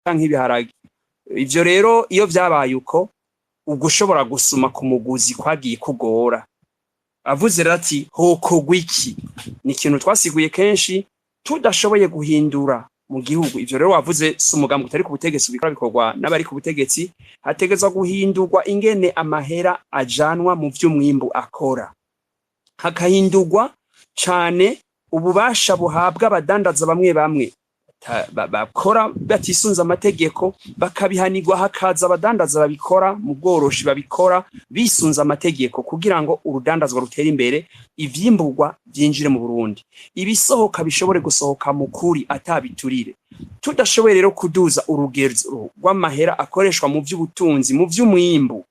canke ibiharage. Ivyo rero iyo vyabaye uko ugushobora gusuma ku muguzi kwagiye kugora. Avuze rero ati hokorwa iki? Ni ikintu twasiguye kenshi tudashoboye guhindura mu gihugu. Ivyo rero wavuze si umugambi utari ku butegetsi bikora bikorwa n'abari ku butegetsi, hategezwa guhindurwa ingene amahera ajanwa mu vy'umwimbu akora. Hakahindurwa cane ububasha buhabwa abadandaza bamwe bamwe bakora batisunze amategeko, bakabihanirwa hakaza abadandaza babikora mu bworoshi, babikora bisunze amategeko kugira ngo urudandazwa rutere imbere, ivyimburwa vyinjire mu Burundi, ibisohoka bishobore gusohoka mu kuri atabiturire. Tudashoboye rero kuduza urugero rw'amahera akoreshwa mu vy'ubutunzi, mu vy'umwimbu,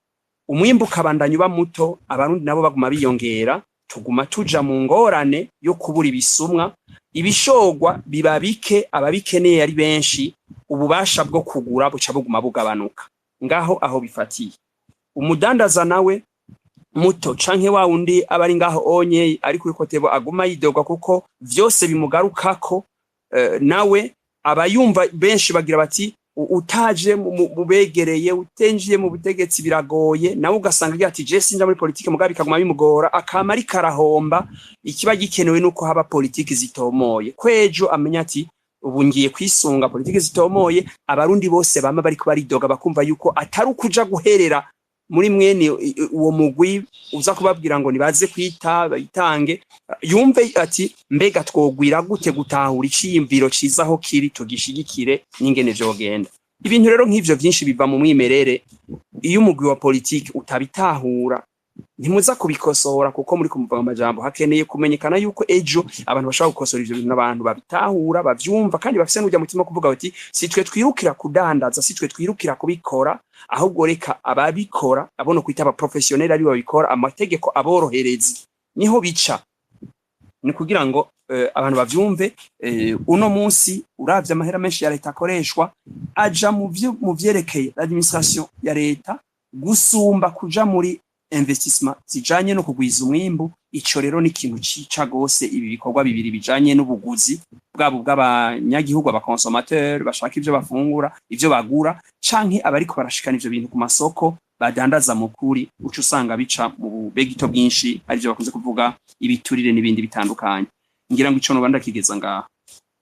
umwimbu kabandanya uba muto, abarundi nabo baguma biyongera, tuguma tuja mu ngorane yo kubura ibisumwa, ibishogwa biba bike, ababikeneye ari benshi, ububasha bwo kugura buca buguma bugabanuka. Ngaho aho bifatiye, umudandaza nawe muto canke wa undi abari ngaho onye ari kuri kotebo aguma yidogwa kuko vyose bimugarukako, nawe abayumva benshi bagira bati utaje mubegereye, utenjiye mu butegetsi biragoye, nawe ugasanga agira ati je sinja muri politike mugabe bikaguma bimugora, akama ari karahomba. Ikiba gikenewe nuko haba politiki zitomoye, kwejo amenya ati ubu ngiye kwisunga politiki zitomoye, abarundi bose bama bariko baridoga bakumva yuko atari ukuja guherera muri mwene uwo mugwi uza kubabwira ngo nibaze kwita bayitange, yumve ati mbega twogwira gute gutahura iciyumviro cizaho kiri tugishigikire n'ingene vyogenda. Ibintu rero nk'ivyo vyinshi biva mu mwimerere. Iyo umugwi wa politiki utabitahura ntimuza kubikosora, kuko muri kumuva amajambo hakeneye kumenyekana yuko ejo abantu bashaka gukosora ivyo bintu n'abantu babitahura, bavyumva kandi bafise n'ujya mutima kuvuga bati si twe twirukira kudandaza, si twe twirukira kubikora, ahubwo reka ababikora abono kwita aba professionnel ari babikora, amategeko aboroherezi niho bica. Ni kugira ngo abantu bavyumve. Uno munsi uravye amahera menshi ya leta akoreshwa aja mu vyerekeye administration ya leta gusumba kuja muri investissement zijanye no kugwiza umwimbu. Ico rero ni ikintu cica gose ibi bikorwa bibiri bijanye n'ubuguzi bwabo bw'abanyagihugu, abakonsomateur bashaka ivyo bafungura, ivyo bagura, canke abariko barashikana ivyo bintu ku masoko badandaza mu kuri, uca usanga bica mu bubegito bwinshi, arivyo bakunze kuvuga ibiturire n'ibindi bitandukanye. Ngira ngo ico nobanda kigeza ngaha.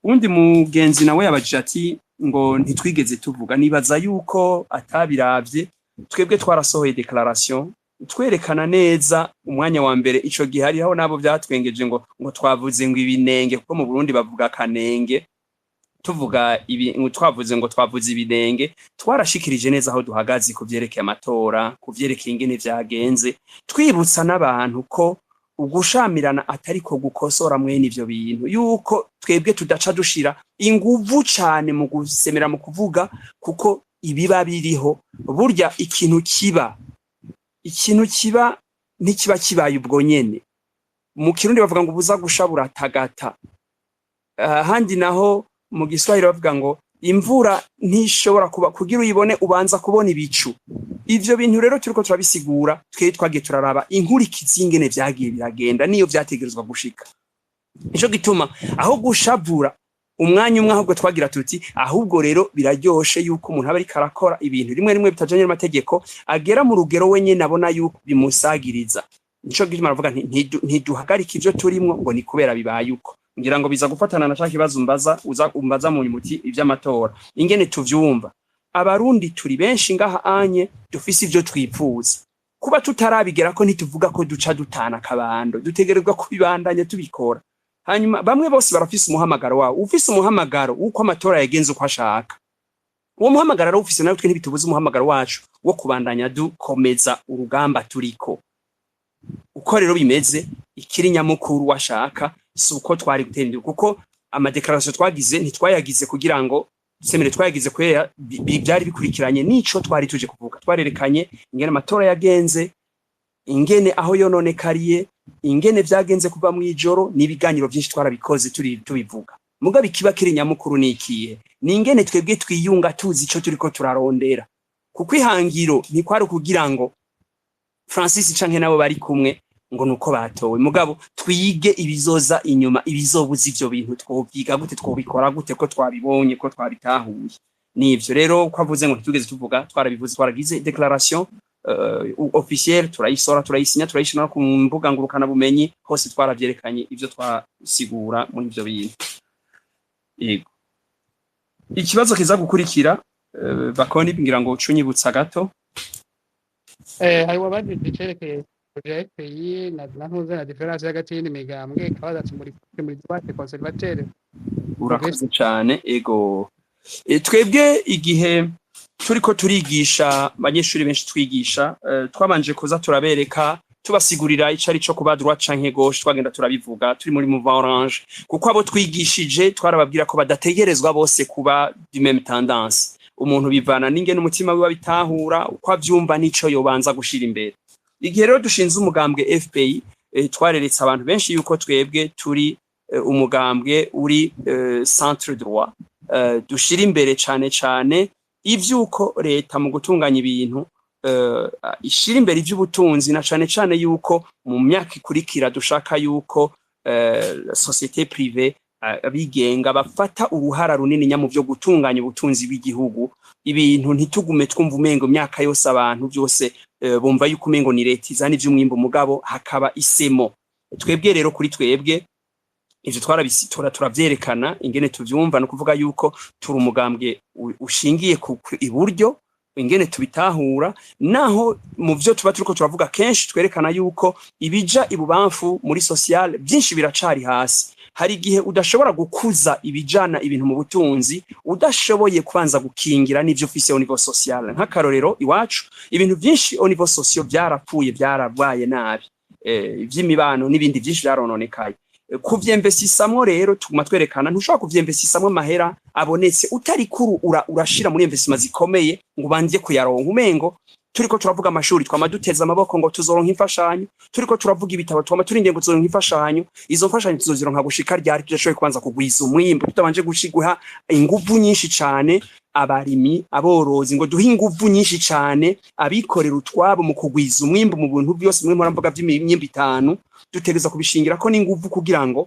Undi mugenzi nawe yabajije ati ngo ntitwigeze tuvuga, nibaza yuko atabiravye. Twebwe twarasohoye declaration twerekana neza umwanya wa mbere ico gihe hariho nabo vyatwengeje ngo twavuze ngo ibinenge, kuko mu Burundi bavuga kanenge, tuvuga ibi twavuze ngo twavuze ibinenge. Twarashikirije neza aho duhagaze ku vyerekeye amatora, ku vyerekeye ingene vyagenze, twibutsa n'abantu ko ugushamirana atari ko gukosora mwene ivyo bintu, yuko twebwe tudaca dushira inguvu cane mu gusemera mu kuvuga, kuko ibiba biriho burya ikintu kiba ntikiba kibaye ubwo nyene. Mu Kirundi bavuga ngo buza gushabura tagata, handi naho mu Giswahili bavuga ngo imvura ntishobora kuba kugira uyibone ubanza kubona ibicu. Ivyo bintu rero turiko turabisigura, twagiye turaraba inkurikizi ingene vyagiye biragenda niyo vyategerezwa gushika. Ico gituma aho gushavura umwanya umwe ahubwo twagira tuti ahubwo rero biraryoshe yuko umuntu aba ari karakora ibintu rimwe bitajanye n'amategeko, agera mu rugero wenye nabona yuko bimusagiriza. Nico gituma aravuga ntiduhagarika ivyo turimwo ngo ni kubera bibaye uko. Ngira ngo biza gufatana na shaka ibazo umbaza mu muti ivy'amatora ingene tuvyumva. Abarundi turi benshi ngaha anye dufise ivyo twipfuza, kuba tutarabigera ko ntituvuga ko duca dutana kabando, dutegerezwa kubibandanya tubikora. Hanyuma bamwe bose barafise umuhamagaro wao, ufise umuhamagaro uko amatora yagenze uko ashaka, uwo muhamagaro rero ufise nawe twe ntibitubuze umuhamagaro wacu wo kubandanya dukomeza urugamba turiko. Uko rero bimeze ikiri nyamukuru washaka si uko twari gutera imbere, kuko amadeclaration twagize ntitwayagize kugira ngo semere, twayagize kwera byari bikurikiranye nico twari tuje kuvuga. Twarerekanye ingene amatora yagenze, ingene aho yononekariye, ingene vyagenze kuva mu ijoro, n'ibiganiro byinshi twarabikoze tubivuga. Mugabe kiba kiri nyamukuru nikiye ni ingene twebwe twiyunga tuzi ico turiko turarondera, kuko ihangiro ni kwari kugira ngo Francis canke nabo bari kumwe ngo nuko batowe, mugabo twige ibizoza inyuma, ibizobuza ivyo bintu twobyiga gute, twobikora gute ko twabibonye ko twabitahuye. nivyo rero ko avuze ngo ntitugeze tuvuga twarabivuze twaragize declaration officielle turayisora turayisinya turayishina ku mbuga ngurukana bumenyi hose twaravyerekanye ivyo twasigura muri ivyo bintu. Yego ikibazo kiza gukurikira bakoni ngira ngo ucunyibutsa gato hari wabajije icerekeye project yi na ntuze na difference hagati y'imigambwe kabaza ati muri droite conservateur. Urakoze cyane ego twebwe igihe turiko turigisha abanyeshuri benshi twigisha twabanje kuza turabereka tubasigurira icari cyo kuba droite canke gauche twagenda turabivuga turi muri mouvement orange kuko abo twigishije twarababwira ko badategerezwa bose kuba du même tendance umuntu bivana n'ingene umutima wiwe bitahura uko avyumva nico yobanza gushira imbere. Igihe rero dushinze umugambwe FPI twareretse abantu benshi yuko twebwe turi umugambwe uri centre droit dushira imbere cane ivyuko leta mu gutunganya ibintu ishira imbere ivy'ubutunzi na cane yuko mu myaka ikurikira dushaka yuko société privée abigenga bafata uruhara runini nya mu byo gutunganya ubutunzi bw'igihugu ibintu ntitugume twumva umengo myaka yose abantu byose bumva yuko umengo ni leta izana ivy'umwimbo mugabo hakaba isemo. Twebwe rero kuri twebwe ivyo twarabisitora turavyerekana ingene tuvyumva no kuvuga yuko turi umugambwe ushingiye ku iburyo ingene tubitahura naho mu byo tuba turiko turavuga kenshi twerekana yuko ibija ibubamfu muri social byinshi biracari hasi. Hari igihe udashobora gukuza ibijana ibintu mu butunzi udashoboye kubanza gukingira n'ivyo ufise au niveau social. Nk'akarorero iwacu ibintu byinshi au niveau social byarapfuye byarabaye nabi ivy'imibano n'ibindi byinshi byarononekaye. Kuvyemvesisamo rero tuguma twerekana ntushobora kuvyemvesisamo amahera abonetse utari kuru urashira muri investment zikomeye ngo banje kuyaronka umengo turiko turavuga amashuri twama duteza amaboko ngo tuzoronka imfashanyo turiko turavuga ibitabo twama turinde ngo tuzoronka imfashanyo izo mfashanyo tuzozironka gushika ryari tudashoboye kubanza kugwiza umwimbo tutabanje gushiguha inguvu nyinshi cane abarimi aborozi ngo duhe inguvu nyinshi cane abikorera utwabo mu kugwiza umwimbo mu bintu byose muri mvuga by'imyimbo 5 dutegeza kubishingira ko n'inguvu kugira ngo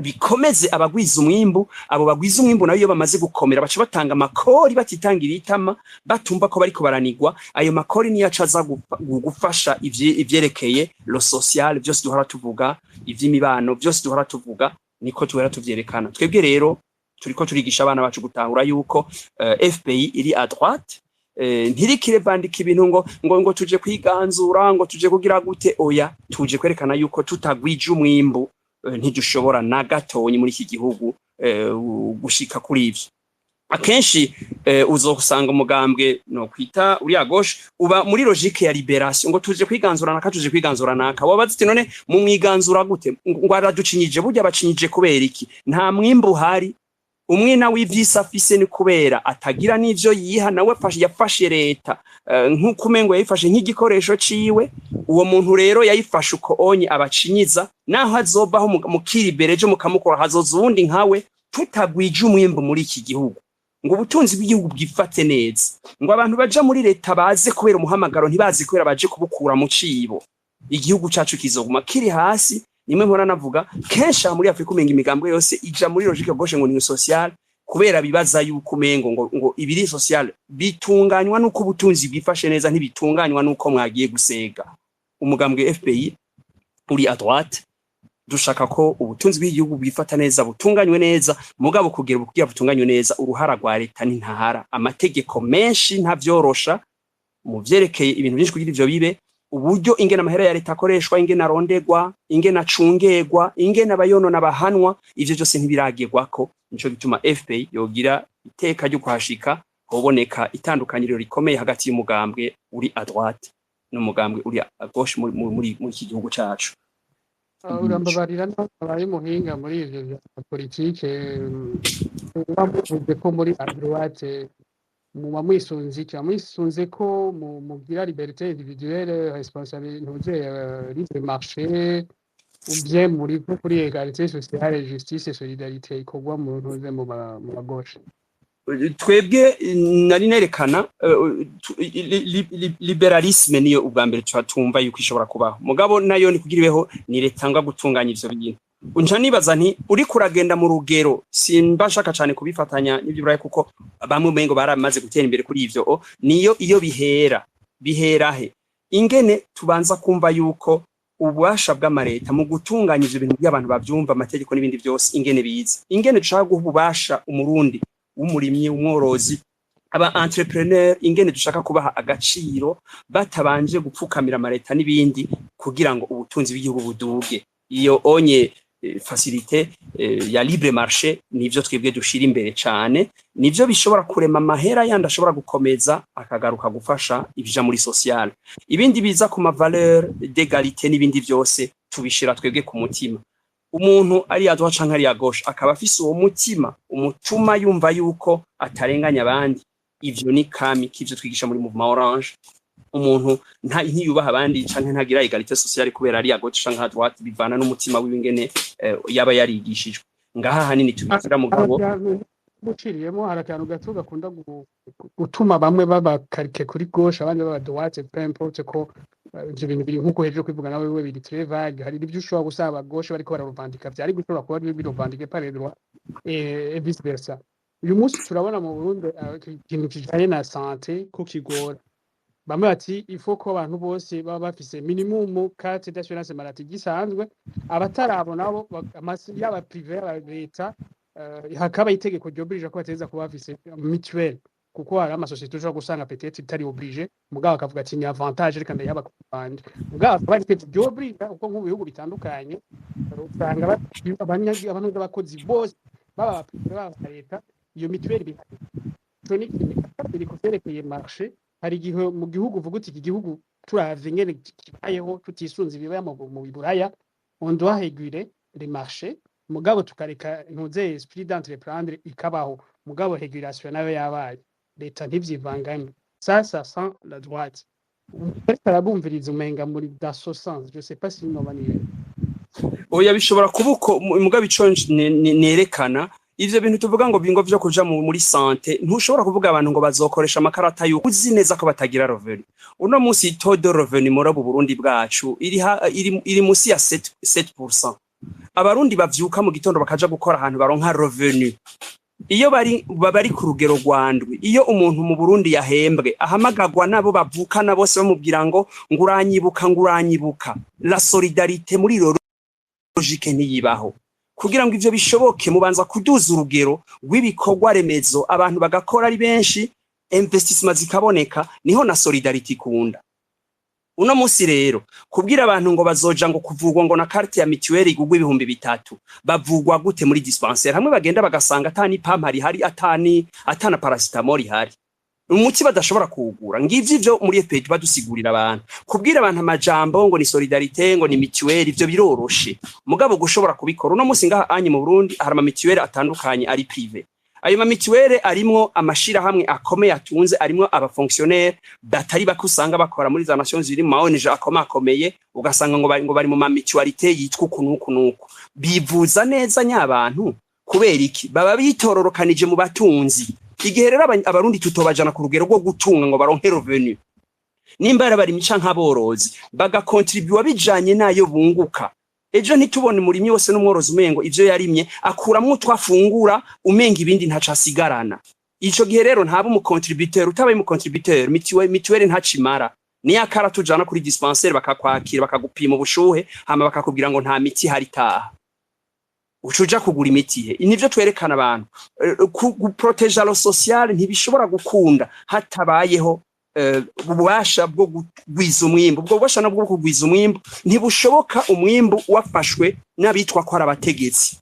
bikomeze abagwiza umwimbu abo bagwiza umwimbu nayo bamaze gukomera baca batanga amakori batitangira itama batumva ko bariko baranigwa ayo makori niyo acaza gufasha ivyerekeye lo social byose duhora tuvuga ivy'imibano byose duhora tuvuga niko duhora tuvyerekana. Twebwe rero turiko turigisha abana bacu gutahura yuko FPI iri à droite ntirikire bandika ibintu ngo tuje kwiganzura ngo tuje kugira gute oya tuje kwerekana yuko tutagwije umwimbu ntidushobora na gatonyi muri iki gihugu gushika kuri ivyo. Akenshi uzosanga umugambwe no kwita uri à gauche uba muri logique ya liberation ngo tuje kwiganzurana tuje kwiganzurana wabaza ati none mu mwiganzura gute ngo araducinyije burya bacinyije kubera iki nta mwimbu hari umwina w'ivyisa afise ni kubera atagira n'ivyo yiha nawe yafashe leta nk'uko umengo yayifashe nk'igikoresho ciwe uwo muntu rero yayifashe uko onye abacinyiza naho azobaho mu kiribereje mukamukora hazoza uwundi nkawe tutagwije umwimbo muri iki gihugu ngo ubutunzi bw'igihugu bwifate neza ngo abantu baja muri leta baze kubera umuhamagaro ntibazi kubera baje kubukura mu cibo igihugu cacu kizoguma kiri hasi. Nimwe mpora navuga kenshi muri Afrika umenga imigambwe yose ija muri logique gauche ngo ni social kubera bibaza yuko umengo ngo ibiri social bitunganywa nuko ubutunzi bwifashe neza ntibitunganywa nuko mwagiye gusega. Umugambwe FPI uri à droite dushaka ko ubutunzi bw'igihugu bwifata neza butunganywe neza mugabo kugira butunganywe neza uruhara rwa leta n'intahara amategeko menshi ntavyorosha mu vyerekeye ibintu byinshi kugira ivyo bibe uburyo ingena amahera ya leta akoreshwa ingena arondegwa ingena acungegwa ingena abayonona bahanwa ivyo byose ntibiragirwako nico gituma FPI yogira iteka ryo kuhashika hoboneka itandukanyiro rikomeye hagati y'umugambwe uri à droite n'umugambwe uri à gauche muri iki gihugu cacu. Urambabarira n'abaye muhinga muri ivyo bya politike bavuze ko muri à droite muba mwisunze ko mugira liberté individuelle responsable libre marché ou bien muri kuri égalité sociale justice et solidarité ikorwa mu ntuze mu bagoshe. Twebwe nari nerekana liberalisme niyo ubwa mbere twatumva yuko ishobora kubaho mugabo nayo ni kugira ibeho ni leta nga gutunganya ivyo bintu unca nibaza nti uri kuragenda mu rugero simba shaka cyane kubifatanya n'ibyo buraye kuko bamwe mengo baramaze gutera imbere kuri ivyo niyo iyo biherahe ingene tubanza kumva yuko ububasha bw'amareta mu gutunganya ivyo bintu by'abantu bavyumva amategeko n'ibindi byose ingene biza ingene dushaka guha ububasha umurundi w'umurimyi umworozi aba entrepreneur ingene dushaka kubaha agaciro batabanje gupfukamira amareta n'ibindi kugira ngo ubutunzi bw'igihugu buduge iyo onye facilité ya libre marché nivyo twebwe dushira imbere cyane nivyo bishobora kurema amahera yandi ashobora gukomeza akagaruka gufasha ibija muri social ibindi biza ku ma valeur d'égalité n'ibindi byose tubishira twebwe ku mutima umuntu ari adwa canke ari agosha akaba afise uwo mutima umutuma yumva yuko atarenganya abandi ivyo ni kami kivyo twigisha muri Mouvement Orange umuntu ntiyubaha abandi canke ntagira égalité sociale kubera ari agosha canke à droite bivana n'umutima w'ingene yaba yarigishijwe ngaha hanini tubikira mugabo buciriyemo harakantu gato gakunda gutuma bamwe babakarike kuri gauche abandi baba droite peu importe ko ivyo bintu biri nkuko hejuru kwivuga nawe wewe biri très vague hari ibyo ushobora gusaba gauche bariko bararuvandika vyari gushobora kuba biruvandike par les droits et vice versa uyu munsi turabona mu Burundi ikintu kijanye na santé ko kigora bamwe bati il faut ko abantu bose baba bafise minimum carte d'assurance maladie gisanzwe abatarabona bo yaba privé ya leta hakaba itegeko ryobrije ko bateza kuba bafise mutuelle kuko hari amasosiyete ushobora gusanga peut-être itari oblige mugabo akavuga ati ni avantage reka ndayaba kubandi mugabo bari itegeko ryobrije uko mu bihugu bitandukanye usanga abantu b'abakozi bose baba privé baba leta iyo mutuelle biri kuferekeye marché hari igihe mu gihugu uvuga uti iki gihugu turavye ingene kibayeho tutisunze ibibaya mu Buraya on doit réguler les marchés mugabo tukareka ntuze esprit d'entreprendre ikabaho mugabo régulation nayo yabaye leta ntivyivanganye ça sent la droite arabumviriza umenga muri dans ce sens je sais pas si no baniye oya bishobora kubuko mugabo ico nerekana ivyo bintu tuvuga ngo bingo vyo kuja muri santé ntushobora kuvuga abantu ngo bazokoresha amakarata yuko uzi neza ko batagira revenu uno munsi taux de revenu muri Burundi bwacu iri musi ya 7%. Abarundi bavyuka mu gitondo bakaja gukora ahantu baronka revenu iyo bari ku rugero rwandwi iyo umuntu mu Burundi yahembwe ahamagagwa nabo bavukana bose bamubwira ngo nguranyibuka la solidarité muri logique ntiyibaho kugira ngo ivyo bishoboke mubanza kuduza urugero rw'ibikorwa remezo abantu bagakora ari benshi investissement zikaboneka niho na solidarity ikunda uno munsi rero kubwira abantu ngo bazoja ngo kuvugwa ngo na carte ya mutuelle igugwa 3,000 bavugwa gute muri dispensaire hamwe bagenda bagasanga atani pampari hari atana paracetamol hari umuti badashobora kuwugura ngivyo ivyo muri FPD badusigurira abantu kubwira abantu amajambo ngo ni solidarité ngo ni mutuelle ivyo biroroshe mugabo gushobora kubikora uno munsi ngaha anye mu Burundi hari ama mutuelle atandukanye ari privé ayo ma mutuelle arimwo amashira hamwe akomeye atunze arimwo aba fonctionnaire batari bakusanga bakora muri za Nations Unies ma ONG akomeye ugasanga ngo bari mu ma mutualité yitwa kunuku bivuza neza nyabantu kubera iki baba bitororokanije mu batunzi igihe rero abarundi tutobajana ku rugero rwo gutunga ngo baronke revenu nimba bari mica nk'aborozi bagakontribua bijanye nayo bunguka ejo ntitubone murimyi wose n'umworozi umengo ivyo yarimye akuramwo twafungura umenga ibindi ntacasigarana ico gihe rero ntaba mu contributeur utabaye mu contributeur mutuelle ntacimara ni yakara tujana kuri dispensaire bakakwakira bakagupima ubushuhe hama bakakubwira ngo nta miti hari taha ucuja kugura imiti nivyo twerekana abantu guproteja lo social ntibishobora gukunda hatabayeho ububasha bwo kugwiza umwimbo ubwo bubasha nabwo kugwiza umwimbo ntibushoboka umwimbo wafashwe n'abitwa ko arabategetsi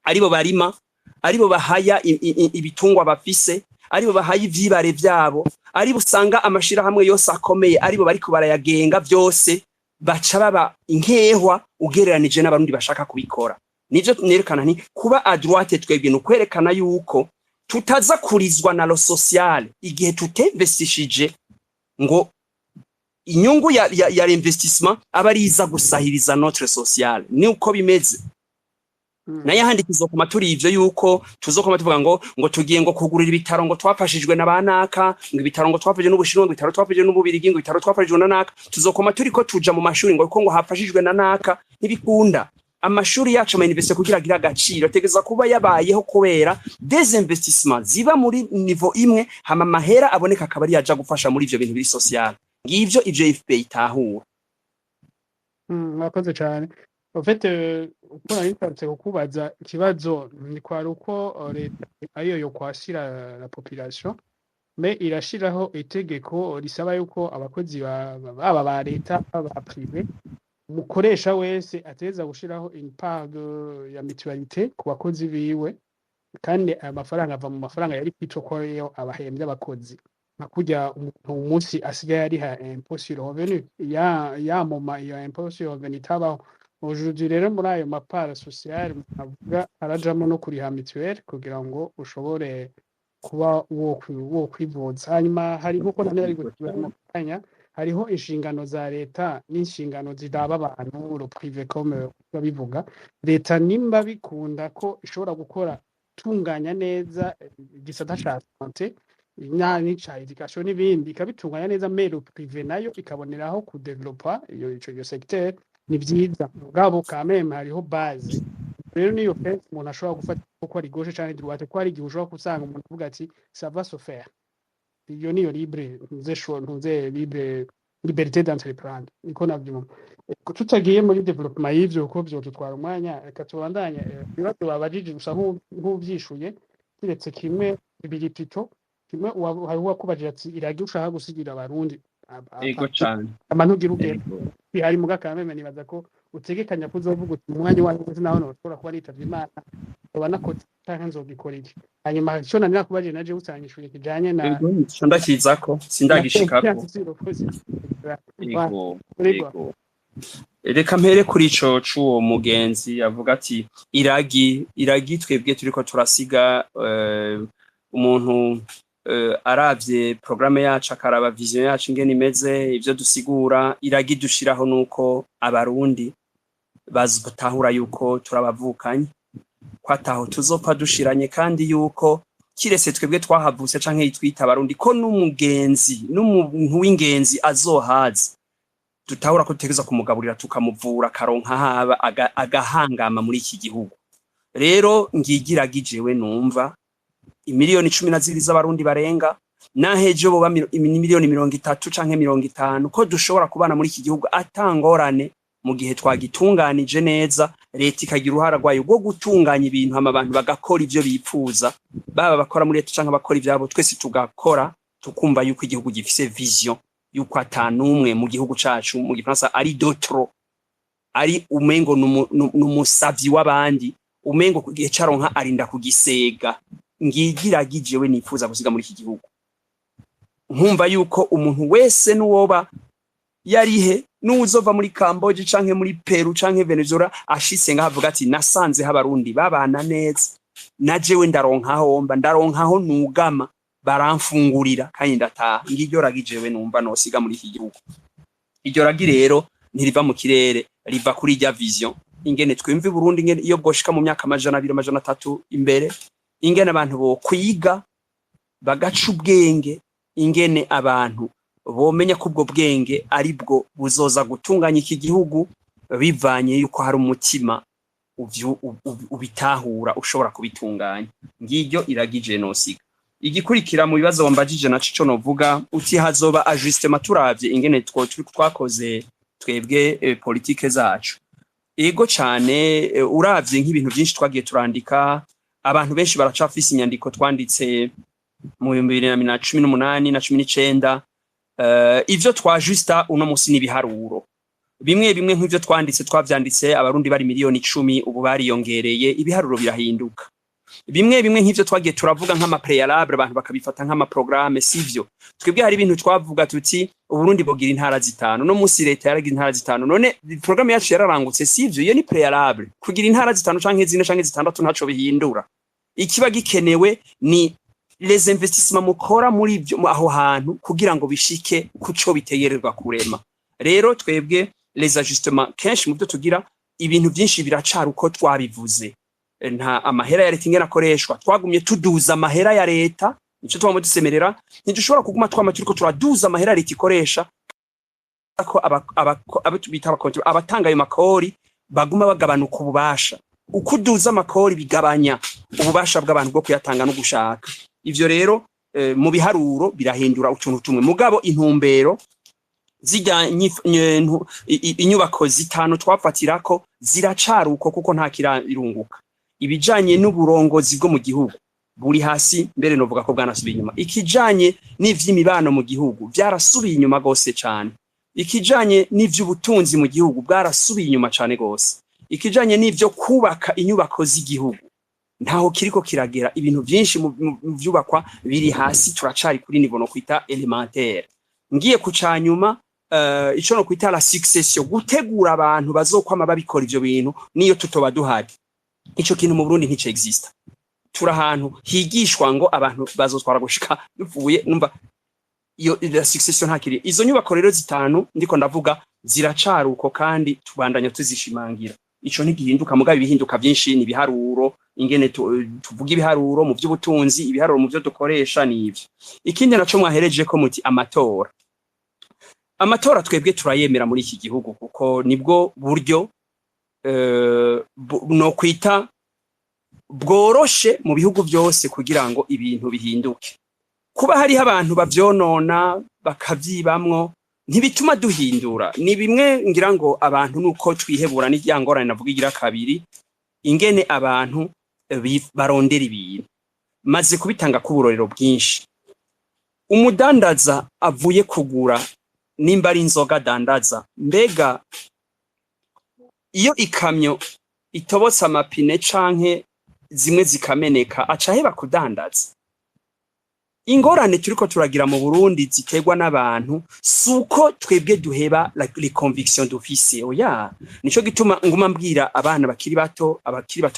aribo barima aribo bahaya ibitungwa bafise aribo bahaya ivyibare vyabo aribo usanga amashira hamwe yose akomeye aribo bariko barayagenga vyose baca baba inkehwa ugereranije n'abarundi bashaka kubikora nivyo nerekana nti kuba à droite twebwe no kwerekana yuko tutaza kurizwa na lo social igihe tutevestishije ngo inyungu ya investissement abariza gusahiriza notre social ni uko bimeze naye handi kizokoma turi ivyo yuko tuzokoma tuvuga ngo tugiye ngo kugurira ibitaro ngo twafashijwe na banaka ngo ibitaro ngo twafashije n'ubushinwa ngo ibitaro twafashije n'ububirigi ngo ibitaro twafashijwe na naka tuzokoma turi ko tuja mu mashuri ngo hafashijwe na naka ntibikunda amashuri yacu amainveste kugira agira agaciro tegeza kuba yabayeho kubera des investissements ziba muri niveau imwe hama mahera aboneka akabari yaja gufasha muri ivyo bintu biri social ngivyo ivyo FPI itahura. Mwakoze cyane. En fait uko narintatse kukubaza ikibazo ni kwari uko leta ariyo yo kwashira la population mais irashiraho itegeko risaba yuko abakozi baba ba leta ba privé umukoresha wese ateza gushiraho une part ya mutualité ku bakozi biwe kandi amafaranga ava mu mafaranga yari kwitokoreyo abahembye abakozi nakujya umunsi asigaye ari ha impôt sur le revenu ya moma ya impôt sur le revenu tabaho aujourd'hui rero muri ayo mapara social avuga arajamo no kuriha mutuelle kugira ngo ushobore kuba wo kwivuza hanyuma hari nkuko nane ari gutubanya hariho inshingano za leta n'inshingano zidaba abantu le privé comme babivuga leta nimba bikunda ko ishobora gukora tunganya neza gisata cha santé inyani cha education n'ibindi ikabitunganya neza mais le privé nayo ikaboneraho ku developer iyo secteur ni byiza ngabo kameme hariho base rero niyo fence umuntu ashobora gufata uko ari gauche cyane droite ko ari igihe ushobora kusanga umuntu avuga ati ça va se faire iyo niyo libre ntuze libre liberté d'entreprendre niko navyumva tutagiye muri development y'ivyo uko byo tutwara umwanya reka tubandanye bibazo babajije gusa nk'uvyishuye kiretse kimwe bibiri pito kimwe hariho wakubajije ati iragi ushaka gusigira abarundi ego cyane abantu giruke bihari muga kameme nibaza ko utegekanya kuzovuga uti umwanya wawe uzi naho notora kuba nitavye imana ubana ko cyangwa nzogikora iki hanyuma cyo nanira kubaje naje usanyishuye kijanye na ego ndakizako sindagishikako ego reka mpere kuri ico c'uwo mugenzi avuga ati iragi twebwe turiko turasiga umuntu aravye programme yacu akaraba vision yacu ingene imeze ivyo dusigura iragi dushiraho nuko abarundi bazotahura yuko turabavukanye kwataho tuzopfa dushiranye kandi yuko kirese twebwe twahavutse canke yitwita abarundi ko n'umugenzi n'umuntu w'ingenzi azohaza tutahura ko tutegeza kumugaburira tukamuvura karonka haba agahangama muri iki gihugu rero ngigiragijewe numva imiliyoni 12 z'abarundi barenga naheje bo miliyoni 30 canke 50 ko dushobora kubana muri iki gihugu atangorane mu gihe twagitunganije neza leta ikagira uruhara rwayo rwo gutunganya ibintu hama abantu bagakora ivyo bipfuza baba bakora muri leta canke bakora ivyabo twese tugakora tukumva yuko igihugu gifise vision yuko atanumwe mu gihugu cacu mu gifaransa ari d'autres ari umengo numusavyi w'abandi umengo kugihe caronka arinda kugisega ngigiragijewe nifuza gusiga muri iki gihugu nkumva yuko umuntu wese nuwoba yarihe n'uzova muri Cambodia canke muri Peru canke Venezuela ashitse ngahavuga ati nasanze habarundi babana neza najewe ndaronkaho nugama baramfungurira kandi ndataha ngiryo ragijewe numva nosiga muri iki gihugu iryo ragi rero ntiriva mu kirere riva kuri rya vision ingene twimva i Burundi ingene iyo bwoshika mu myaka 200-300 imbere ingene abantu bo kwiga bagaca ubwenge ingene abantu bomenya ko ubwo bwenge ari bwo buzoza gutunganya iki gihugu bivanye yuko hari umutima ubitahura ushobora kubitunganya ngiryo iragije nosiga igikurikira mu bibazo wambajije naco cyo novuga uti hazoba ajustement turavye ingene twakoze twebwe politike zacu ego cyane uravye nk'ibintu byinshi twagiye turandika abantu benshi baracafise inyandiko twanditse mu 2018 na 19 ivyo twajusta uno musi nibiharuro bimwe nk'ivyo twanditse twavyanditse abarundi bari miliyoni 10 ubu bariyongereye ibiharuro birahinduka bimwe nk'ivyo twagiye turavuga nk'ama préalable abantu bakabifata nk'ama programme sivyo twebwe hari ibintu twavuga tuti uburundi bogira intara zitanu no musi leta yaragira intara zitanu none programme yacu yararangutse sivyo iyo ni préalable kugira intara zitanu canke zine canke zitandatu ntaco bihindura ikiba gikenewe ni les investissements mukora muri ibyo aho hantu kugira ngo bishike kuco bitegererwa kurema rero twebwe les ajustements kenshi mu byo tugira ibintu byinshi biracara uko twabivuze nta amahera ya leta ingena akoreshwa twagumye tuduza amahera ya leta nico twamo dusemerera ntidushobora kuguma twama turiko turaduza amahera leta ikoresha ko abatanga ayo makori baguma bagabanuka ububasha ukuduza amakori bigabanya ububasha bw'abantu bwo kuyatanga no gushaka ivyo rero mu biharuro birahindura utuntu tumwe mugabo intumbero zijya inyubako zitanu twafatirako ziracaruko kuko nta kirarunguka ibijanye n'uburongozi bwo mu gihugu buri hasi mbere novuga ko bwanasubiye inyuma ikijanye n'ivy'imibano mu gihugu byarasubiye inyuma gose cyane ikijanye n'ivy'ubutunzi mu gihugu bwarasubiye inyuma cyane gose ikijanye n'ivyo kubaka inyubako z'igihugu ntaho kiriko kiragera ibintu byinshi mu vyubakwa biri hasi turacari kuri nivo no kwita elementaire ngiye kucanyuma ico no kwita la succession gutegura abantu bazokwama babikora ivyo bintu niyo tutoba duhari ico kintu mu Burundi ntice exista tura ahantu higishwa ngo abantu bazotwara gushika bivuye numva iyo la succession hakiri izo nyubako rero zitanu ndiko ndavuga ziracaruko kandi tubandanya tuzishimangira ico ntigihinduka mugabe ibihinduka byinshi ni biharuro ingene tuvuga ibiharuro mu by'ubutunzi ibiharuro mu byo dukoresha nivyo ikindi naco mwahereje ko muti amatora twebwe turayemera muri iki gihugu kuko nibwo buryo no kwita bworoshe mu bihugu byose kugira ngo ibintu bihinduke kuba hari abantu bavyonona bakavyibamwo ntibituma duhindura ni bimwe ngira ngo abantu nuko twihebura n'iryangorane navuga igira kabiri ingene abantu barondera ibintu maze kubitanga ku burorero bwinshi umudandaza avuye kugura nimba ari inzoga dandaza mbega iyo ikamyo itobotsa amapine canke zimwe zikameneka acaheba kudandaza ingorane turiko turagira mu Burundi ziterwa n'abantu suko twebwe duheba les convictions d'office oya nico gituma nguma mbwira abana bakiri bato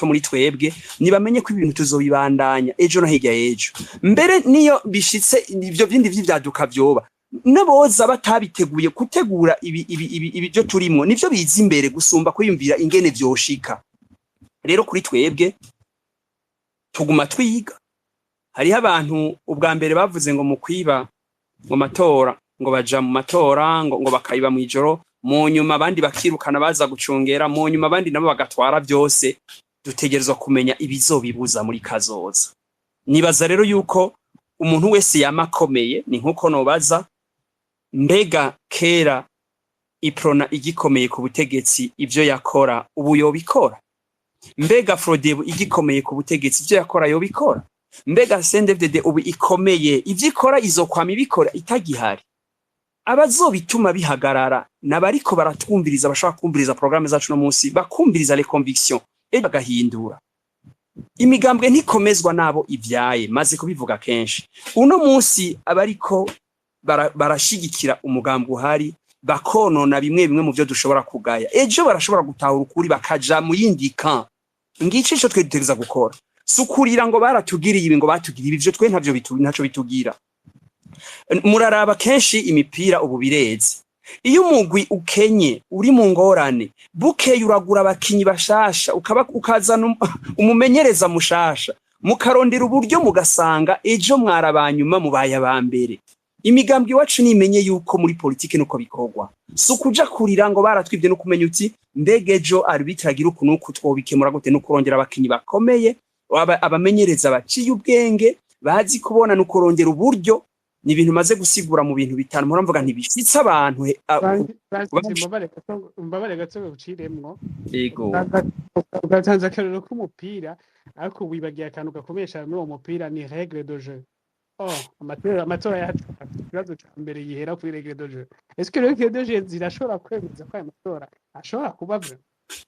muri twebwe nibamenye ko ibintu tuzobibandanya ejo no hirya ejo mbere niyo bishitse ivyo bindi vy'ivyaduka vyoba naboza batabiteguye gutegura ibi byo turimo nivyo biza imbere gusumba kwiyumvira ingene vyoshika rero kuri twebwe tuguma twiga hariho abantu ubwa mbere bavuze ngo mu kwiba ngo matora ngo baja mu matora ngo bakayiba mu ijoro mu nyuma abandi bakirukana baza gucungera mu nyuma abandi nabo bagatwara byose dutegerezwa kumenya ibizobibuza muri kazoza nibaza rero yuko umuntu wese yamakomeye ni nkuko nobaza mbega kera iprona igikomeye ku butegetsi ivyo yakora ubu yobikora mbega Frodebu igikomeye ku butegetsi ivyo yakora yobikora mbega CNDD ubu ikomeye ivyo ikora izokwama ibikora itagihari abazobituma bihagarara nabariko baratwumviriza bashaka kumviriza programme zacu no munsi bakumviriza les convictions bagahindura imigambwe ntikomezwa nabo ivyaye maze kubivuga kenshi uno munsi abariko barashigikira umugambwe uhari bakonona bimwe mu byo dushobora kugaya ejo barashobora gutahura ukuri bakaja mu yindi camp ngice ico twe dutegeza gukora sukurira ngo baratugiriye ibi ngo batugiriye ivyo twe ntaco bitugira muraraba kenshi imipira ubu bireze iyo umugwi ukenye uri mu ngorane bukeye uragura abakinyi bashasha ukazana umumenyereza mushasha mukarondera uburyo mugasanga ejo mwarabanyuma mubaye abambere imigambwe iwacu nimenye yuko muri politike nuko bikorwa sukuja kurira ngo baratwibye no kumenya uti mbege ejo arbitragira ukunuko twobikemura gute no kurondera abakinyi bakomeye abamenyereza baciye ubwenge bazi kubona no kurondera uburyo ni ibintu maze gusigura mu bintu bitanu muramvuga ntibishitse abantu mbabare gato uciremwo yego ugatanza akarero k'umupira ariko wibagiye akantu gakomeye cyane muri uwo mupira ni règle de jeu amatora yacu ikibazo cya mbere yihera kuri règle de jeu est-ce que règle de jeu zirashobora kwemeza ko aya matora ashobora kuba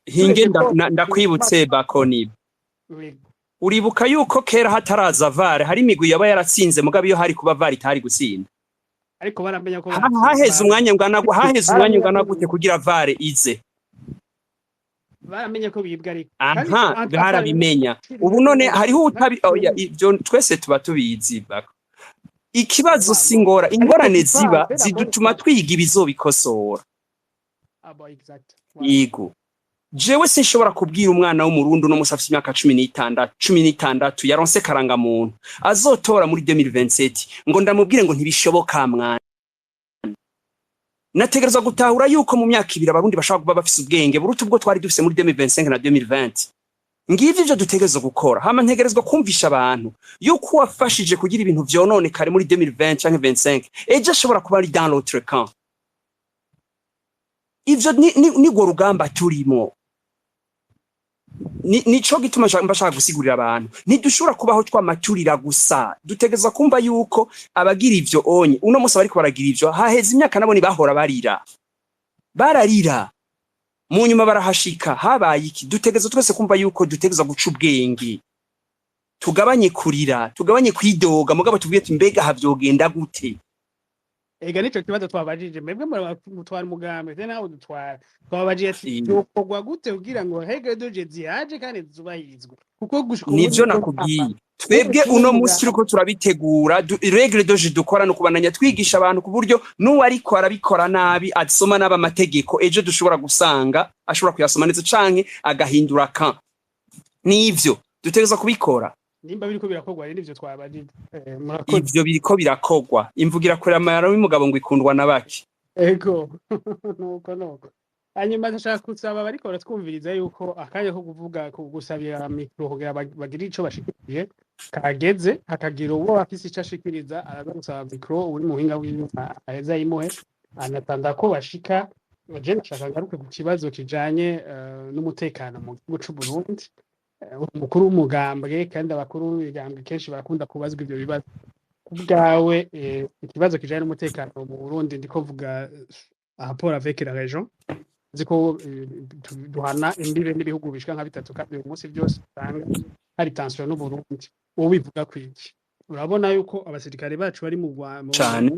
hinge ndakwibutse bakoni uribuka yuko kera hataraza VAR hari imigwi yaba yaratsinze mugabe iyo hari kuba VAR itari gutsinda ariko baramenya ko haheze umwanya ungana gute kugira VAR ize baramenye ko bibwa ariko barabimenya ubu none hariho utabi ibyo twese tuba tubizi bako ikibazo singora ingorane ziba zidutuma twiga ibizobikosora yego jewe sinshobora kubwira umwana w'umurundi no musafite imyaka 16 yaronse karanga muntu azotora muri 2027 ngo ndamubwire ngo ntibishoboka mwana nategerezwa gutahura yuko mu myaka ibiri abarundi bashobora kuba bafise ubwenge buruta ubwo twari dufise muri 2025 na 2020. Ngivyo ivyo dutegerezwa gukora. Hama ntegerezwa kumvisha abantu yuko wafashije kugira ibintu vyononekare muri 2020 canke 25 ejo ashobora kuba ari dans l'autre camp. Ivyo ni go rugamba turimo. Nico gituma mbashaka gusigurira abantu ntidushobora kubaho twamaturira gusa, dutegerezwa kumva yuko abagira ivyo onye uno musi bariko baragira ivyo haheze imyaka nabo bahora bararira mu nyuma barahashika habaye iki. Dutegerezwa twese kumva yuko dutegerezwa guca ubwenge, tugabanye kurira, tugabanye kwidoga, mugabo tuvuye ati mbega havyogenda gute. Ega nico kibazo twabajije mwebwe mutwara umugambi te naho dutwara twabajije ati yokogwa gute kugira ngo hege doje zihaje kandi zubahirizwe kuko gushika nivyo nakubwiye twebwe uno musi kiriko turabitegura regle doje dukora no kubananya twigisha abantu ku buryo n'uwariko arabikora nabi asoma naba amategeko ejo dushobora gusanga ashobora kuyasoma neza canke agahindura kan. Nivyo dutegereza kubikora. Nimba biriko birakogwa rero ivyo twabajije ivyo biriko birakogwa imvugira kure amara w'umugabo ngo ikundwa nabaki. Ego nuko hanyuma ndashaka kusaba bariko baratwumviriza yuko akanya ko kuvuga gusabira mikro kugira bagira ico bashikirije kageze hakagira uwo afise ico ashikiriza araza gusaba mikro uri muhinga w'imana aheza yimuhe anatanda ko bashika je ndashaka ngaruke ku kibazo kijanye n'umutekano mu gihugu c'u Burundi. Umukuru w'umugambwe kandi abakuru b'imigambwe kenshi barakunda kubazwa ivyo bibazo. Kubwawe ikibazo kijanye n'umutekano mu Burundi ndiko vuga rapport avec la région ziko duhana imbibe n'ibihugu bishika nka bitatu kandi uyu munsi byose usanga hari tension n'u Burundi. Wowe bivuga kwiki? Urabona yuko abasirikare bacu bari mu cyane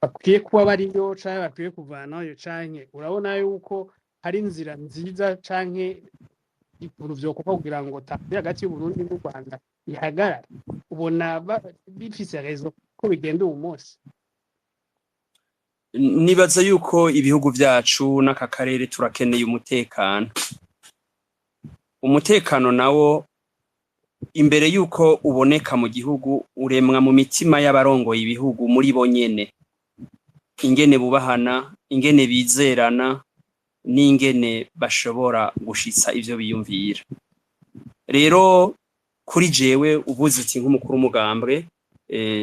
bakwiye kuba bariyo canke bakwiye kuvanayo canke urabona yuko hari inzira nziza canke ibintu kugira ngo tabi hagati y'u Burundi n'u Rwanda ihagarare? Ubona bifise rezo ko bigenda uwo munsi? Nibaza yuko ibihugu vyacu n'aka karere turakeneye umutekano nawo imbere yuko uboneka mu gihugu uremwa mu mitima y'abarongoye ibihugu muri bo nyene, ingene bubahana, ingene bizerana n'ingene bashobora gushitsa ivyo biyumvira. Rero kuri jewe ubuze uti nk'umukuru w'umugambwe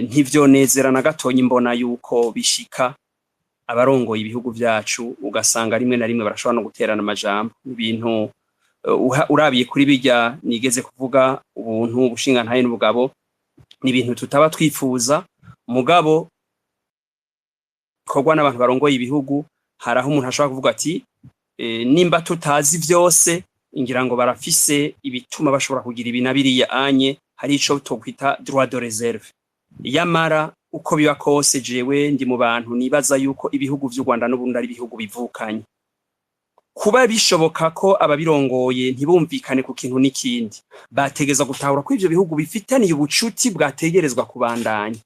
ntivyonezera na gatonyi mbona yuko bishika abarongoye ibihugu vyacu ugasanga rimwe na rimwe barashobora no guterana amajambo ibintu urabiye kuri bijya nigeze kuvuga ubuntu bushinga ntaye n'ubugabo ni ibintu tutaba twifuza mugabo kogwa n'abantu barongoye ibihugu haraho umuntu ashobora kuvuga ati nimba tutazi vyose ingira ngo barafise ibituma bashobora kugira ibinabiriya anye hari ico tokwita droit de réserve. Yamara uko biba kose jewe ndi mu bantu nibaza yuko ibihugu vy'u Rwanda n'Uburundi ari ibihugu bivukanye. Kuba bishoboka ko ababirongoye ntibumvikane ku kintu n'ikindi bategeza gutahura ko ivyo bihugu bifitaniye ubucuti bwategerezwa kubandanya.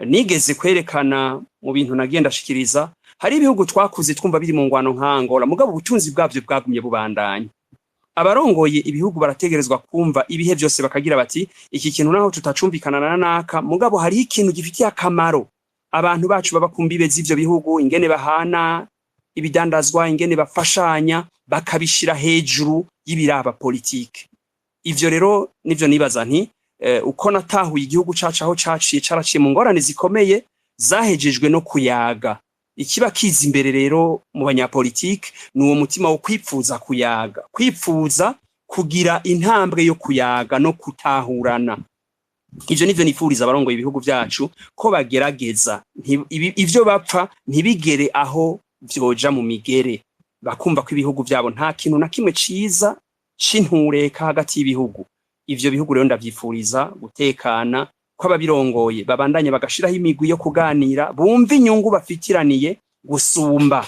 Nigeze kwerekana mu bintu nagenda shikiriza hari ibihugu twakuze twumva biri mu ngwano nka Angola mugabo ubutunzi bwavyo bwagumye bubandanya. Abarongoye ibihugu barategerezwa kumva ibihe byose bakagira bati iki kintu naho tutacumvikana na naka mugabo hari ikintu gifitiye akamaro abantu bacu baba kumbibe z'ivyo bihugu ingene bahana ibidandazwa ingene bafashanya bakabishira hejuru y'ibiraba politike. Ivyo rero nivyo nibaza nti uko natahuye igihugu cacu aho caciye caraciye mu ngorane zikomeye zahejejwe no kuyaga. Ikiba kiza imbere rero mu banyapolitike nuwo mutima wo kwipfuza kuyaga, kwipfuza kugira intambwe yo kuyaga no kutahurana. Ivyo nivyo nifuriza abarongoye ibihugu vyacu ko bagerageza ivyo bapfa ntibigere aho vyoja mu migere bakumva ko ibihugu vyabo nta kintu na kimwe ciza c'intureka hagati y'ibihugu. Ivyo bihugu rero ndavyifuriza gutekana ko ababirongoye babandanye bagashiraho imigwi yo kuganira bumva inyungu bafitiraniye gusumba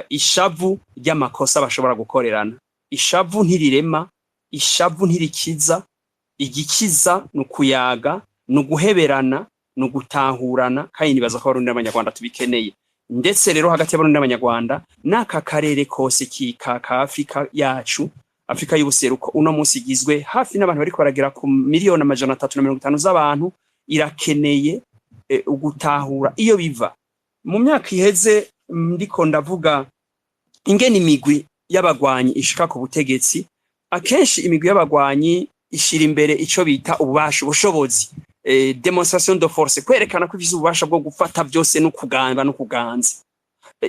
ishavu ry'amakosa bashobora gukorerana. Ishavu ntirirema, ishavu ntirikiza, igikiza nukuyaga, nuguheberana, nugutahurana kandi nibaza ko abarundi n'abanyarwanda tubikeneye. Ndetse rero hagati y'abarundi n'abanyarwanda n'aka karere kose ka Afrika yacu Afrika y'ubuseruko uno munsi igizwe hafi n'abantu bariko baragera ku miliyoni 350 z'abantu irakeneye ugutahura iyo biva mu myaka iheze ndiko ndavuga ingene imigwi y'abagwanyi ishika ku butegetsi, akenshi imigwi y'abagwanyi ishira imbere ico bita ububasha ubushobozi, demonstration de force, kwerekana ko ifise ububasha bwo gufata byose no kugamba no kuganza.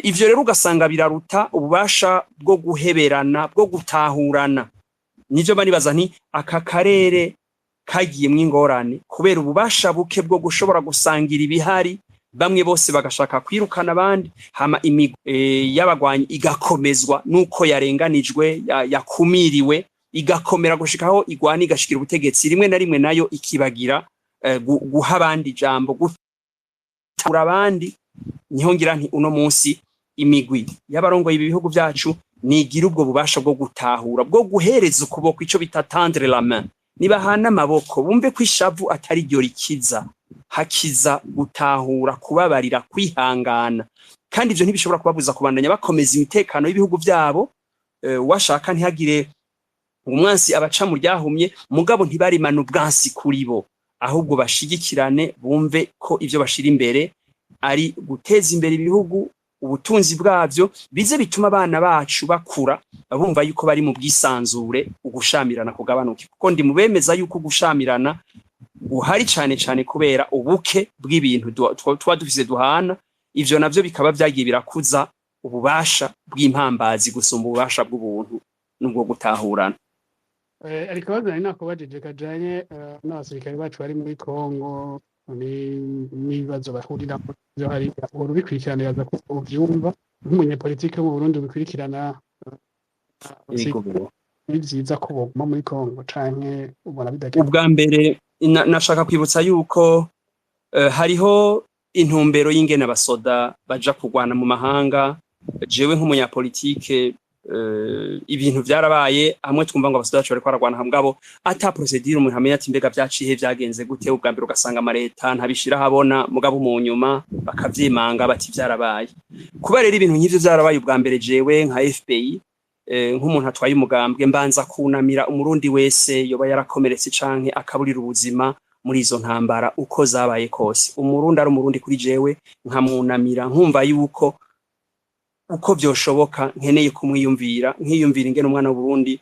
Ivyo rero ugasanga biraruta ububasha bwo guheberana, bwo gutahurana. Nivyo banibaza nti aka karere kagiye mw'ingorane kubera ububasha buke bwo gushobora gusangira ibihari, bamwe bose bagashaka kwirukana abandi, hama imigwi y'abagwanyi igakomezwa nuko yarenganijwe, yakumiriwe, igakomera gushikaho igwana igashikira ubutegetsi, rimwe na rimwe nayo ikibagira guha abandi ijambo, gutura abandi. Niho ngira nti uno munsi imigwi y'abarongoye ibihugu byacu nigira ubwo bubasha bwo gutahura, bwo guhereza ukuboko, ico bita tendre la main, nibahana amaboko, bumve ko ishavu atari ryo rikiza, hakiza gutahura, kubabarira, kwihangana. Kandi ivyo ntibishobora kubabuza kubandanya bakomeza imitekano y'ibihugu byabo, washaka ntihagire umwansi abaca mu ryahumye, mugabo ntibarimana ubwansi kuri bo, ahubwo bashigikirane, bumve ko ivyo bashira imbere ari guteza imbere ibihugu, ubutunzi bwavyo, bize bituma abana bacu bakura bumva yuko bari mu bwisanzure, ugushamirana kugabanuke. Kuko ndi mubemeza yuko gushamirana uhari cane kubera ubuke bw'ibintu twa dufise duhana, ivyo navyo bikaba vyagiye birakuza ububasha bw'impambazi gusumba ububasha bw'ubuntu n'ubwo gutahurana. Ariko bazanye nakubajije kajanye n'abasirikare bacu bari muri Kongo n'ibibazo bahurira byo hari urubikurikiranira za ko uvyumva nk'umunyepolitike mu Burundi ubikurikirana bivyiza ko boguma muri Kongo canke ubona bidakira. Ubwa mbere nashaka kwibutsa yuko hariho intumbero y'ingene abasoda baja kugwana mu mahanga. Jewe nk'umunyapolitike ibintu byarabaye hamwe twumva ngo abasoda bacu bariko baragwana hamgabo ata procedure umuntu amenya ati mbega vyacihe vyagenze gute. Ubwa mbere ugasanga amareta ntabishira habona, mugabo mu nyuma bakavyimanga bati vyarabaye. Kuba rero ibintu nk'ivyo vyarabaye ubwa mbere, jewe nka FPI nk'umuntu atwaye umugambwe mbanza kunamira umurundi wese yoba yarakomeretse canke akaburira ubuzima muri izo ntambara uko zabaye kose. Umurundi ari umurundi kuri jewe nkamunamira, nkumva yuko uko byoshoboka nkeneye kumwiyumvira, nkiyumvira ingene umwana w'Uburundi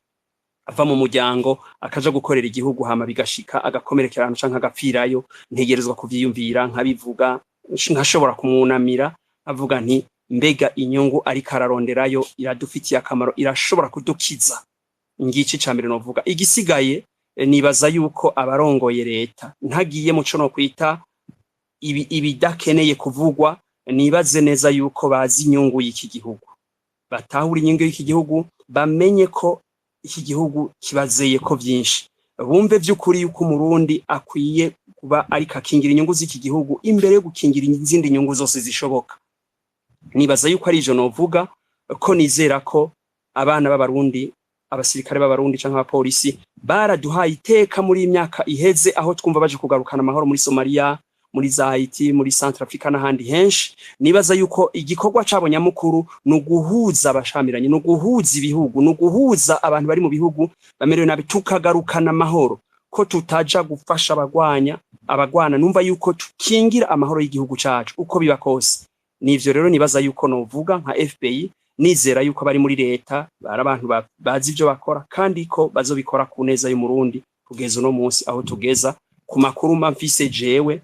ava mu muryango akaja gukorera igihugu hama bigashika agakomerekera canke agapfirayo, ntegerezwa kuvyiyumvira nkabivuga, nkashobora kumwunamira avuga nti mbega inyungu ariko araronderayo iradufitiye akamaro, irashobora kudukiza. Ngici cambere novuga. Igisigaye nibaza yuko abarongoye leta ntagiye muco no kwita ibidakeneye kuvugwa, nibaze neza yuko bazi inyungu y'iki gihugu, batahura inyungu y'iki gihugu, bamenye ko iki gihugu kibazeye ko vyinshi, bumve vy'ukuri yuko umurundi akwiye kuba ariko akingira inyungu z'iki gihugu imbere yo gukingira izindi nyungu zose zishoboka. Nibaza yuko ari ivyo novuga, ko nizera ko abana b'abarundi, abasirikare b'abarundi canke abapolisi baraduhaye iteka muri imyaka iheze, aho twumva baje kugarukana amahoro muri Somalia, muri Haiti, muri Centrafrica n'ahandi henshi. Nibaza yuko igikorwa cabo nyamukuru nuguhuza abashamiranye, nuguhuza ibihugu, nuguhuza abantu bari mu bihugu bamerewe nabi, tukagarukana amahoro, ko tutaja gufasha abagwana. Numva yuko tukingira amahoro y'igihugu cacu uko biba kose. Nivyo rero nibaza yuko novuga nka FPI, nizera yuko bari muri leta bari abantu bazi ivyo bakora, kandi ko bazobikora ku neza y'umurundi kugeza uno munsi aho tugeza. Ku makuru mfise jewe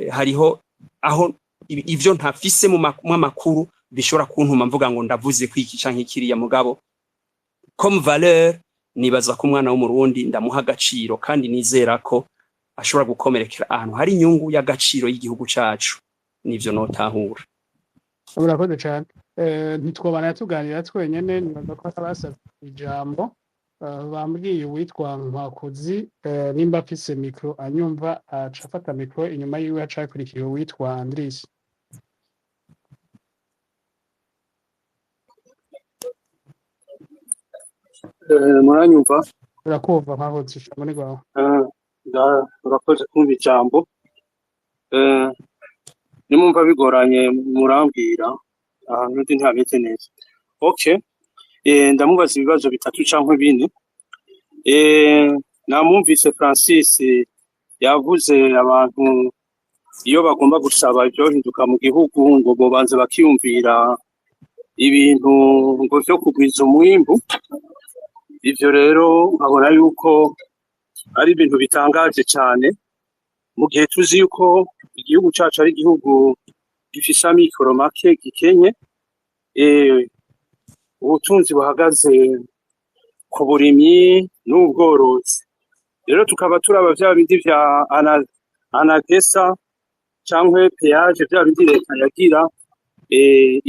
hariho aho ivyo ntafise mu makuru bishobora kuntuma mvuga ngo ndavuze kwiki canke kiriya, mugabo comme valeur nibaza ko umwana w'umurundi ndamuha agaciro, kandi nizera ko ashobora gukomerekera ahantu hari inyungu y'agaciro y'igihugu cacu. Nivyo notahura. Urakoze cyane. Ntitwobana tuganira twenyene, nibaza ko abasavye ijambo bambwiye uwitwa Nkwakuzi nimba afise mikro anyumva aca afata mikro, inyuma yiwe aca akurikiye uwitwa Andris. Muranyumva? Urakumva Nkwakuzi, ijambo ni rwawe. Urakoze kumva ijambo. Nimumva bigoranye murambwira, ahantu ndi ntabetse neza. Okay. Ndamubaza ibibazo bitatu canke bine. Namumvise Francis yavuze abantu iyo bagomba gusaba ibyohinduka mu gihugu ngo bobanze bakiyumvira ibintu ngo vyo kugwiza umwimbu. Ivyo rero nkabona yuko ari ibintu bitangaje cyane mu gihe tuzi yuko igihugu cacu ari igihugu gifise amikoro make gikenye, ubutunzi buhagaze ku burimyi n'ubworozi. Rero tukaba turaba vya bindi vya anagesa canke peage, vya bindi leta yagira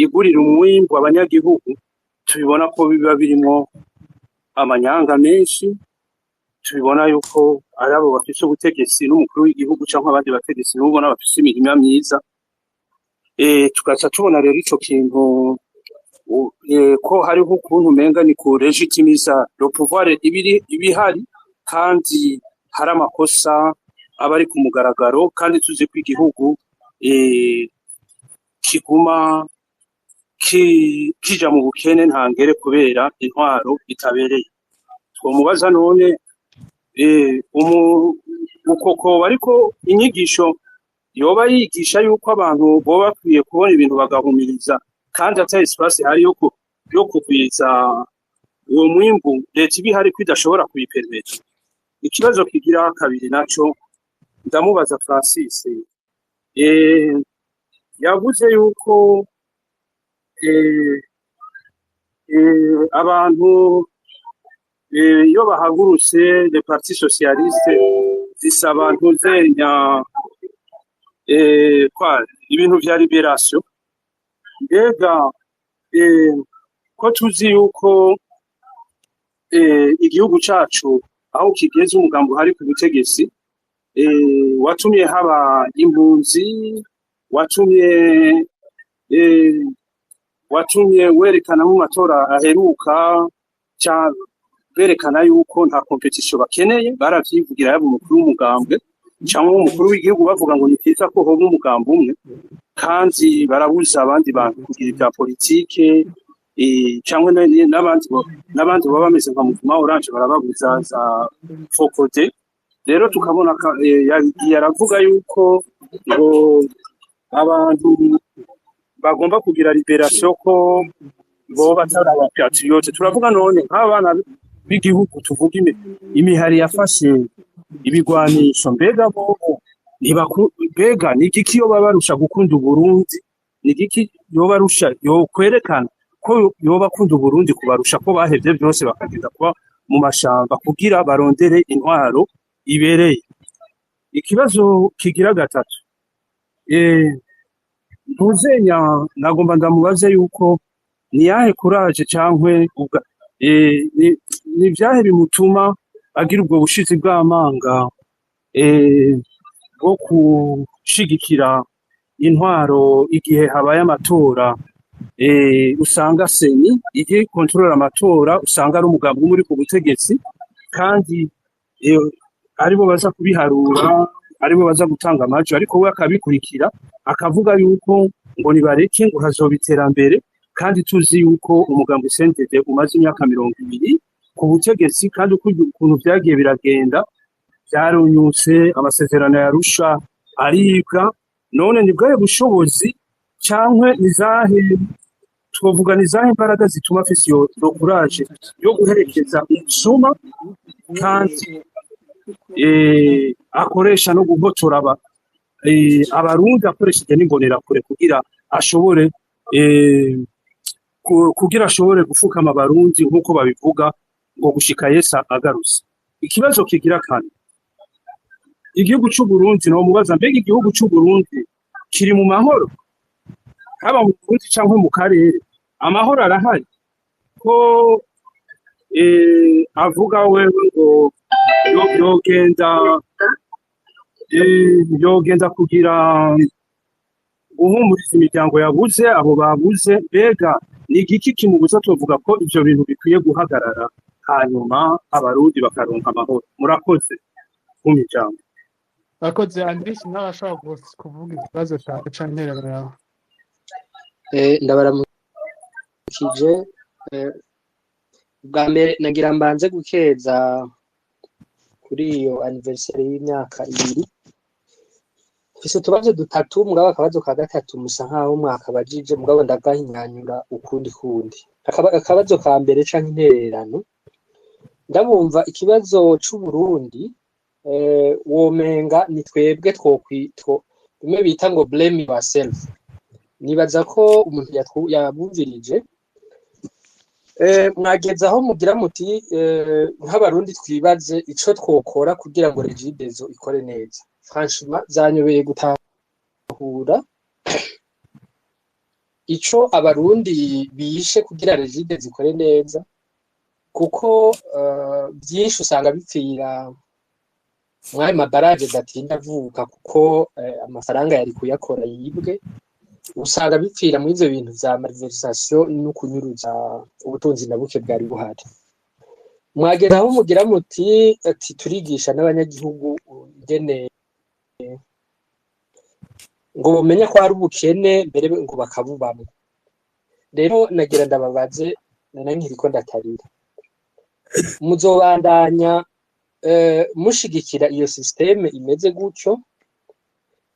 igurira umwimbu abanyagihugu, tubibona ko biba birimo amanyanga menshi, tubibona yuko ari abo bafise ubutegetsi n'umukuru w'igihugu canke abandi bategetsi n'ubona bafise imirima myiza. Tugaca tubona rero ico kintu ko hariho ukuntu umenga ni ku legitimiza le pouvoir ibihari, kandi hari amakosa aba ari ku mugaragaro, kandi tuzi ko igihugu kiguma kija mu bukene ntangere kubera intwaro itabereye. Twomubaza none ukoko ariko inyigisho yoba yigisha yuko abantu boba bakwiye kubona ibintu bagahumiriza, kandi ata espace hari yo kugwiza uwo mwimbu leta ibihari ko idashobora kuyipermeta. Ikibazo kigira kabiri naco ndamubaza Francis, yavuze yuko abantu iyo bahagurutse le parti socialiste zisaba ntuzenya ibintu vya liberation. Mbega ko tuzi yuko igihugu cacu aho kigeze umugambi hari ku butegetsi watumye haba impunzi, watumye werekana mu matora aheruka berekana yuko nta competition bakeneye, baravyivugira yabo umukuru w'umugambwe cyangwa umukuru w'igihugu bavuga ngo ni byiza ko hoba umugambi umwe, kandi barabuza abandi bantu kugira ibya politike cyangwa n'abandi baba bameze nka Muvuma Orange barababuza za Fokode. Rero tukabona yaravuga yuko ngo abantu bagomba kugira liberation, ko bo batari abapatriote. Turavuga none nk'abana b'igihugu tuvuga imihari yafashe ibigwanisho, mbega bobo mbega ni igiki yoba barusha gukunda Uburundi? Ni igiki yoba barusha kwerekana ko yoba akunda Uburundi kubarusha ko bahevye byose bakagenda kuba mu mashamba kugira barondere intwaro ibereye? Ikibazo kigira gatatu, ntuzenya nagomba ndamubaze yuko ni yahe courage cankwe ni vyahe bimutuma agira ubwo bushizi bw'amanga bwo kushigikira intwaro igihe habaye amatora. Usanga seni igihe kontrola amatora usanga ari umugambi muri ku butegetsi, kandi aribo baza kubiharura, aribo baza gutanga amajwi, ariko we akabikurikira akavuga yuko ngo nibareke ngo hazoba iterambere, kandi tuzi yuko umugambi CNDD umaze imyaka 20 ku butegetsi, kandi ukuntu vyagiye biragenda vyarunyutse, amasezerano yarusha aribwa. None ni bwaye bushobozi cankwe nizahe twovuga nizahe imbaraga zituma afise iyo courage yo guherekeza umusuma, kandi akoresha no guhotora abarundi akoresheje n'imbonerakure kugira ashobore gufukama abarundi nk'uko babivuga ngo gushika Yesu agarutse. Ikibazo kigira kandi igihugu cy'u Burundi, no mubaza mbega igihugu cy'u Burundi kiri mu mahoro, haba mu Burundi cyangwa mu karere? Amahoro arahari? Ko avuga wewe ngo yogenda kugira guhumuriza imiryango yabuze, abo babuze. Mbega ni igiki kimubuza tuvuga ko ivyo bintu bikwiye guhagarara hanyuma abarundi bakaronka amahoro? Murakoze kumijambo. Bakoze Andris n'abashaka kuvuga ikibazo cyawe canke yawe. Ndabaramukije. Bwa mbere nagira mbanze gukeza kuri iyo anniversaire y'imyaka 2 mfise utubazo dutatu mugabo akabazo ka gatatu musa nkaho mwakabajije mugabo ndagahinyanyura ukundi kundi. Akabazo ka mbere canke intererano, ndabumva ikibazo c'u Burundi womenga ni twebwe twokwitwo bimwe bita ngo blame yourself. Nibaza ko umuntu yabumvirije mwageza aho mugira muti nk'abarundi twibaze ico twokora kugira ngo Regideso ikore neza. Franchement zanyobeye gutahura ico abarundi bishe kugira Regideso ikore neza, kuko byinshi usanga bipfira mwaye mabaraje datinda avuka kuko amafaranga yari kuyakora yibwe, usanga bipfira muri ivyo bintu vya malversation no kunyuruza ubutunzi na buke bwari buhari. Mwagera aho mugira muti ati turigisha n'abanyagihugu ingene ngo bumenye ko ari ubukene mbere ngo bakabubamwe. Rero nagira ndababaze nanankiriko ndatarira, muzobandanya mushigikira iyo systeme imeze gutyo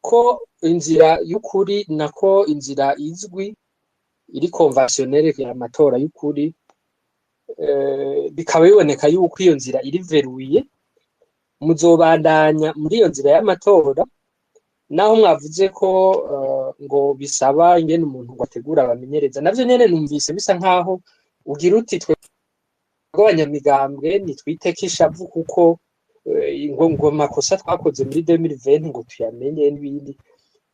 ko inzira y'ukuri nako inzira izwi iri conventionnelle ya matora y'ukuri bikaba biboneka yuko iyo nzira iri veruye, muzobandanya muri iyo nzira y'amatora naho mwavuze ko ngo bisaba ingene umuntu ngo ategura abamenyereza. Navyo nyene numvise bisa nkaho ugira uti twe abanyamigambwe nitwiteke ishavu kuko ngo makosa twakoze muri 2020 ngo tuyamenye n'ibindi,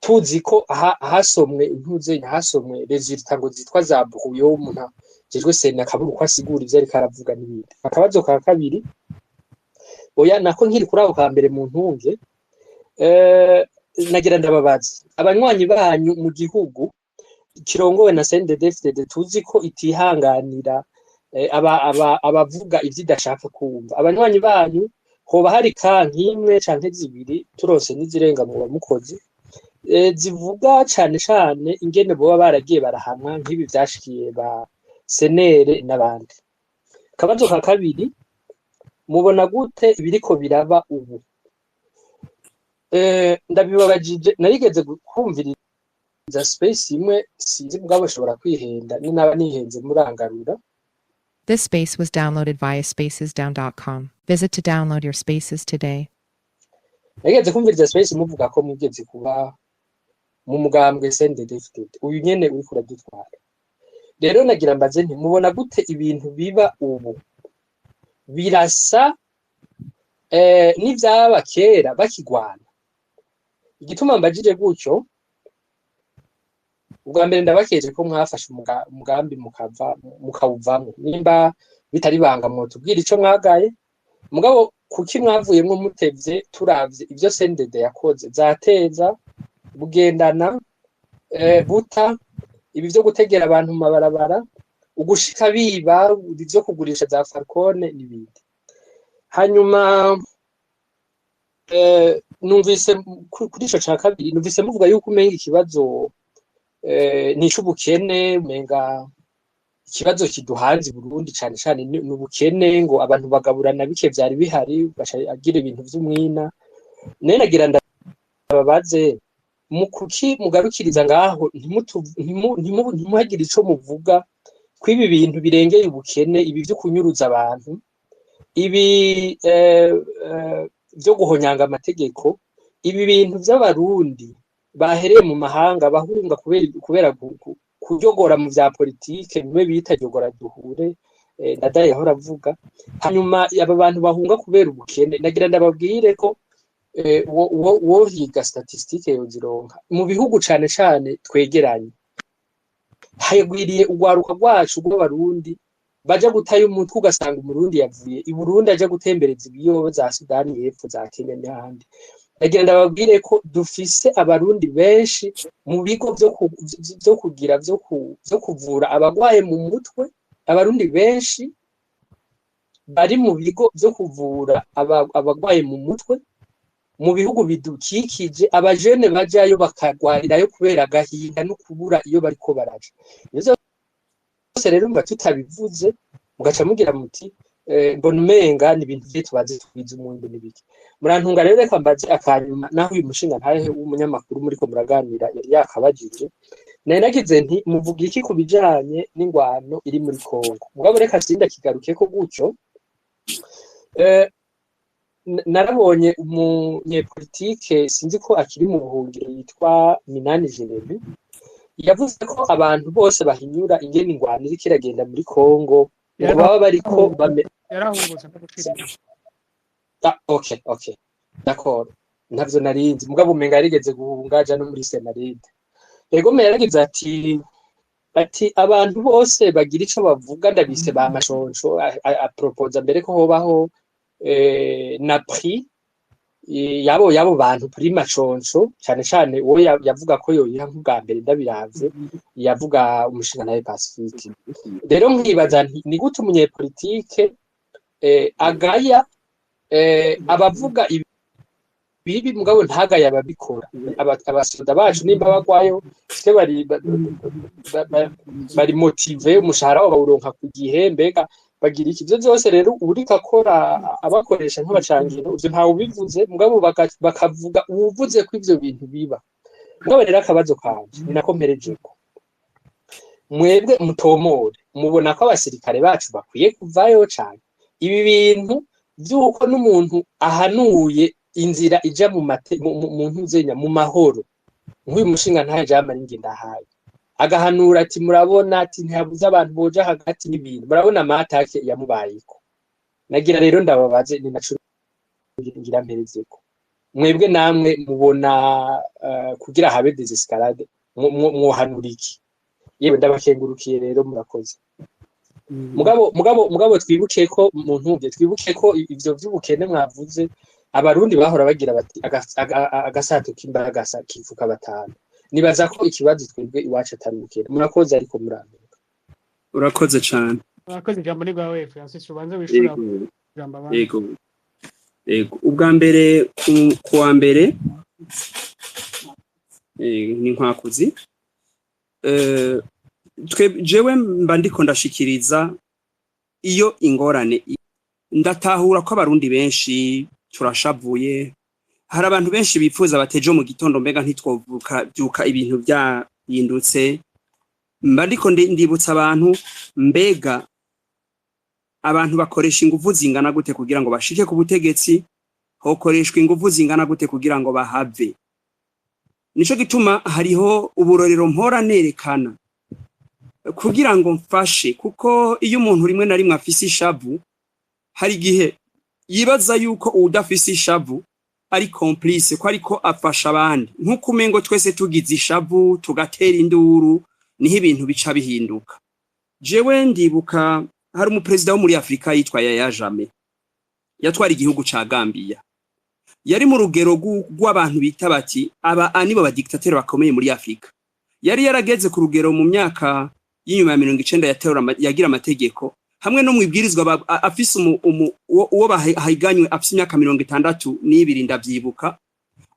tuzi ko hasomwe intuze hasomwe resultat ngo zitwa za brouillon umuntu jejwe sena kaburu uko asigura ivyo ariko aravuga n'ibindi. Akabazo ka kabiri oya nako nkiri kuri abo ka mbere mu ntunge nagira ndababaza abanywanyi banyu mu gihugu kirongowe na CNDD-FDD tuzi ko itihanganira abavuga ivyo idashaka kumva. Abanywanyi banyu hoba hari nk'imwe canke zibiri turose n'izirenga mu bamukozi zivuga cane cane ingene boba baragiye barahamwa nk'ibi vyashikiye ba senere n'abandi. Akabazo ka kabiri, mubona gute ibiriko biraba ubu? Ndabibabajije narigeze kumviriza space imwe sinzi mugabo shobora kwihenda ni naba nihenze murangarura. This space was downloaded via spacesdown.com. Visit to download your spaces today. Nageze kumviriza space muvuga ko mugeze kuba mu mugambwe CNDD-FDD uyu nyene uri kuradutwara. Rero nagira mbaze nti mubona gute ibintu biba ubu birasa n'ivyaba kera bakigwana? Igituma mbajije gutyo, ubwa mbere ndabakeje ko mwafashe umugambi mukawuvamwo nimba bitari banga mutubwira ico mwagaye, mugabo kuki mwavuyemwo mutevye turavye ivyo CNDD yakoze zateza bugendana buta ibi vyo gutegera abantu mu mabarabara ugushika biba ivyo kugurisha za Falcone n'ibindi. Hanyuma numvise kuri ico ca kabiri numvise muvuga yuko umenga ikibazo n'icubukene, umenga ikibazo kiduhanze Burundi cane cane n'ubukene, ngo abantu bagaburana bike vyari bihari agira ibintu vy'umwina. Nene nagira ndababaze mukuki mugarukiriza ngaho ntimuhagire ico muvuga kwibi bintu birengeye ubukene, ibi vyo kunyuruza abantu, ibi vyo guhonyanga amategeko, ibi bintu vy'abarundi bahereye mu mahanga bahunga kubera kujogora mu vya politike bimwe bita jogora duhure ndadaye yahora avuga. Hanyuma aba bantu bahunga kubera ubukene, nagira ndababwire ko wo higa statistique yozironka mu bihugu cane cane twegeranye hayegwiriye ugwaruka rwacu rw'abarundi baja gutayo umutwe ugasanga umurundi yavuye i Burundi aja gutembereza ibiyoba za Sudani y'Epfo za Kenya n'ahandi. Nagira ndababwire ko dufise abarundi benshi mu bigo vyo kugira vyo kuvura abagwaye mu mutwe, abarundi benshi bari mu bigo vyo kuvura abagwaye mu mutwe mu bihugu bidukikije, abajene bajayo bakagwarirayo kubera agahinda no kubura iyo bariko baraja. Ivyo rero mba tutabivuze mugaca mugira muti mbona umenga ni ibintu bye tubaze twize umuntu n'ibiki murantunga rero reka mbaze akanyuma naho uyu mushinga ntahe w'umunyamakuru muriko muraganira yari yakabajije nari nagize nti muvuga iki ku bijanye n'ingwano iri muri Kongo mugabo reka sinda kigarukeko gutyo narabonye umunyepolitike sinzi ko akiri mu buhungiro yitwa Minani Jeremy yavuze ko abantu bose bahinyura ingene ingwano iriko iragenda muri Kongo ngo baba bariko yarahungutse no gucira okay d'accord ntavyo narinzi mugabo umenga yarigeze guhungaja no muri Senaride ego me yaragize ati abantu bose bagira ico bavuga ndabise ba mashonsho proposa mbere ko hobaho na prix yabo bantu kuri mashonsho cyane cyane uwo yavuga ko yoyiha nk'ubwa mbere ndabiravye yavuga umushinga nawe Pacifique rero nkibaza ni gute umunyepolitike agaya abavuga bibi mugabo ntagaya ababikora abasoda bacu nimba bagwayo se bari motive umushahara wabo bawuronka ku gihe mbega bagira iki byo byose rero uriko akora abakoresha nk'abacangiro ivyo ntawe ubivuze mugabo bakavuga uvuze ko ivyo bintu biba mugabo rero akabazo kanje ni nako mperejeko mwebwe mutomore mubona ko abasirikare bacu bakwiye kuvayo cyane ibi bintu byuko n'umuntu ahanuye inzira ija mu ntuzenya mu mahoro nk'uyu mushinga ntaje jamari ndahaye agahanura ati murabona ati ntihabuze abantu boja hagati n'ibintu murabona amatake yamubayiko nagira rero ndababaze ni nacu ngira mperezeko mwebwe namwe mubona kugira habe desescalade mwohanura iki yewe ndabakengurukiye rero murakoze mugabo twibuke ko twibuke ko ivyo vy'ubukene mwavuze abarundi bahora bagira bati agasato k'imbaraga kivuka batanu nibaza ko ikibazo twebwe iwacu atari ubukene murakoze ariko murambuka urakoze cyane urakoze ijambo ni bwawe Francis ubanze wishura ijambo abantu yego ubwa mbere kuwa mbere ni nkwakuzi jewe mba ndiko ndashikiriza iyo ingorane ndatahura ko abarundi benshi turashavuye hari abantu benshi bifuza batejo mu gitondo mbega ntitwovuka byuka ibintu byahindutse mba ndiko ndibutsa abantu mbega abantu bakoresha ingufu zingana gute kugira ngo bashike ku butegetsi hokoreshwa ingufu zingana gute kugira ngo bahave nico gituma hariho uburorero mpora nerekana kugira ngo mfashe kuko iyo umuntu rimwe na rimwe afise ishavu hari gihe yibaza yuko udafise ishavu ari complice ko ariko afasha abandi nkuko umengo twese tugize ishavu tugatera induru niho ibintu bica bihinduka jewe ndibuka hari umupresident wo muri Afrika yitwa Yaya Jammeh yatwara igihugu ca Gambia yari mu rugero rw'abantu bita bati aba anibo ba dictateur bakomeye muri Afrika yari yarageze ku rugero mu myaka y'inyuma ya 90 yagira amategeko hamwe no mwibwirizwa afise uwo bahiganywe afise imyaka 62 ndavyibuka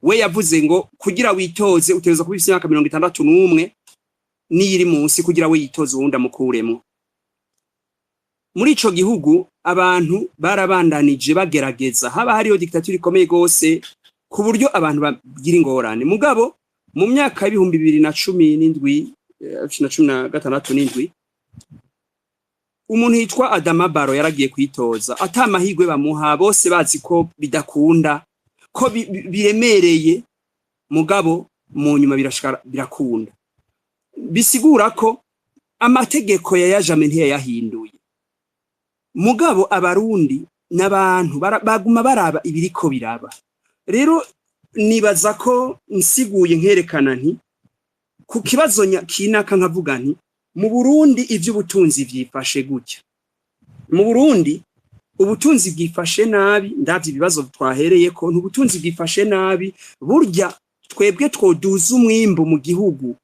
we yavuze ngo kugira witoze utegereza kuba ifise imyaka 61 niyiri munsi kugira we yitoze uwunda mukuremo muri ico gihugu abantu barabandanije bagerageza haba hariyo dictature ikomeye gose ku buryo abantu bagira ingorane mugabo mu myaka y'ibihumbi 2017 2016 umuntu yitwa Adama Barrow yaragiye kwitoza atamahigwe bamuha bose bazi ko bidakunda ko biremereye mugabo mu nyuma birakunda bisigura ko amategeko ya Jammeh ntiyayahinduye mugabo abarundi n'abantu baguma baraba ibiriko biraba rero nibaza ko nsiguye nkerekana nti ku kibazo kinaka nkavuga nti mu Burundi ivy'ubutunzi vyifashe gutya mu Burundi ubutunzi bwifashe nabi ndavye ibibazo twahereye ko n'ubutunzi bwifashe nabi burya twebwe twoduza umwimbo mu gihugu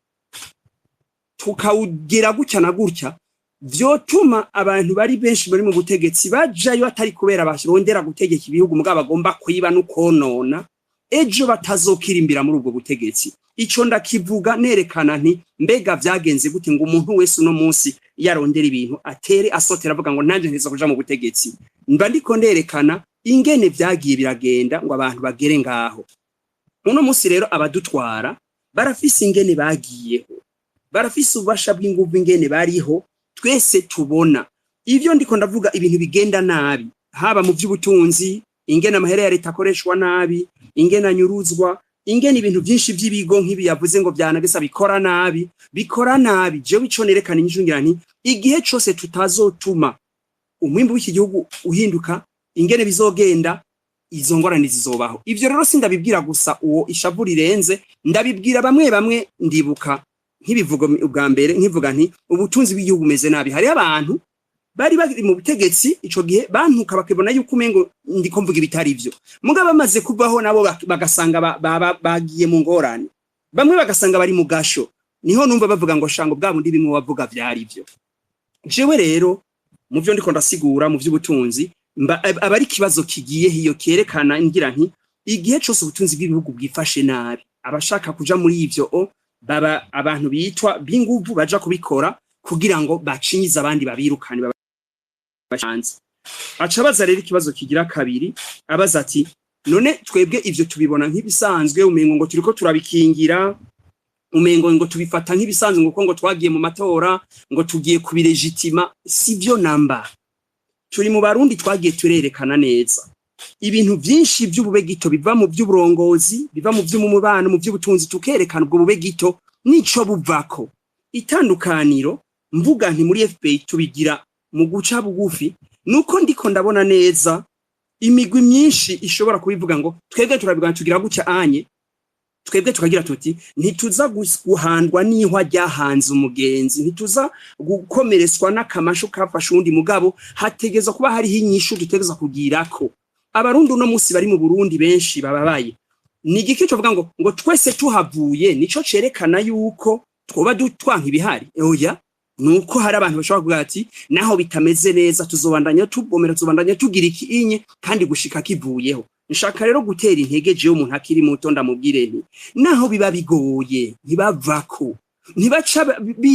tukawugira gutya na gutya vyotuma abantu bari benshi bari mu butegetsi bajayo atari kubera bashirondera gutegeka ibihugu mugabo bagomba kwiba no konona ejo batazokirimbira muri ubwo butegetsi ico ndakivuga nerekana nti mbega vyagenze gute ngo umuntu wese uno munsi yarondera ibintu atere asotera avuga ngo nanje ntiza kuja mu butegetsi mba ndiko nderekana ingene vyagiye biragenda ngo abantu bagere ngaho uno musi rero abadutwara barafise ingene bagiyeho barafise ubasha bw'inguvu ingene bariho twese tubona ivyo ndiko ndavuga ibintu bigenda nabi haba mu by'ubutunzi ingene amahera ya leta akoreshwa nabi ingene anyuruzwa ingene ibintu byinshi by'ibigo nk'ibi yavuze ngo byanagesa bikora nabi jewe ico nerekana inyishungira nti igihe cose tutazotuma umwimbu w'iki gihugu uhinduka ingene bizogenda izo ngorane zizobaho ivyo rero sindabibwira gusa uwo ishavu rirenze ndabibwira bamwe ndibuka nk'ibivugo ubwa mbere nkivuga nti ubutunzi bw'igihugu meze nabi hari abantu bari mu butegetsi ico gihe bantuka bakibona yuko umengo ndiko mvuga ibitari ivyo mugabo bamaze kubaho nabo bagasanga bagiye mu ngorane bamwe bagasanga bari mu gasho niho numva bavuga ngo shango bwa bundi bimwe bavuga vyari ivyo jewe rero mu byo ndiko ndasigura mu by'ubutunzi abari kibazo kigiye hiyo kerekana ngira nti igihe cyose ubutunzi bw'ibihugu bwifashe nabi abashaka kuja muri ivyo baba abantu bitwa binguvu baja kubikora kugira ngo bacinyize abandi babirukane bashanze acabaza rero ikibazo kigira kabiri abaza ati none twebwe ivyo tubibona nk'ibisanzwe umengo ngo turiko turabikingira umengo ngo tubifata nk'ibisanzwe ngo twagiye mu matora ngo tugiye kubilegitima sivyo namba turi mu Barundi twagiye turerekana neza ibintu byinshi by'ububegito biva mu by'uburongozi biva mu by'umubano mu by'ubutunzi tukerekana ubwo bubegito nico buvako itandukaniro mvuga nti muri FPI tubigira mu guca bugufi nuko ndiko ndabona neza imigwi myinshi ishobora kubivuga ngo twebwe turabigana tugira guca anye twebwe tukagira tuti ntituza guhandwa n'ihwa ryahanze umugenzi ntituza gukomeretswa n'akamasho kafashe undi mugabo hategeza kuba hari inyishu dutegeza kugirako abarundi no musi bari mu Burundi benshi bababaye ni igiki cyo vuga ngo twese tuhavuye nico cerekana yuko twoba dutwanka ibihari oya nuko hari abantu bashobora kuvuga ati naho bitameze neza tuzobandanya tubomera tuzobandanya tugira ikinye kandi gushika kivuyeho nshaka rero gutera intege je umuntu akiri muto ndamubwire nti naho biba bigoye ntibavako ntibaca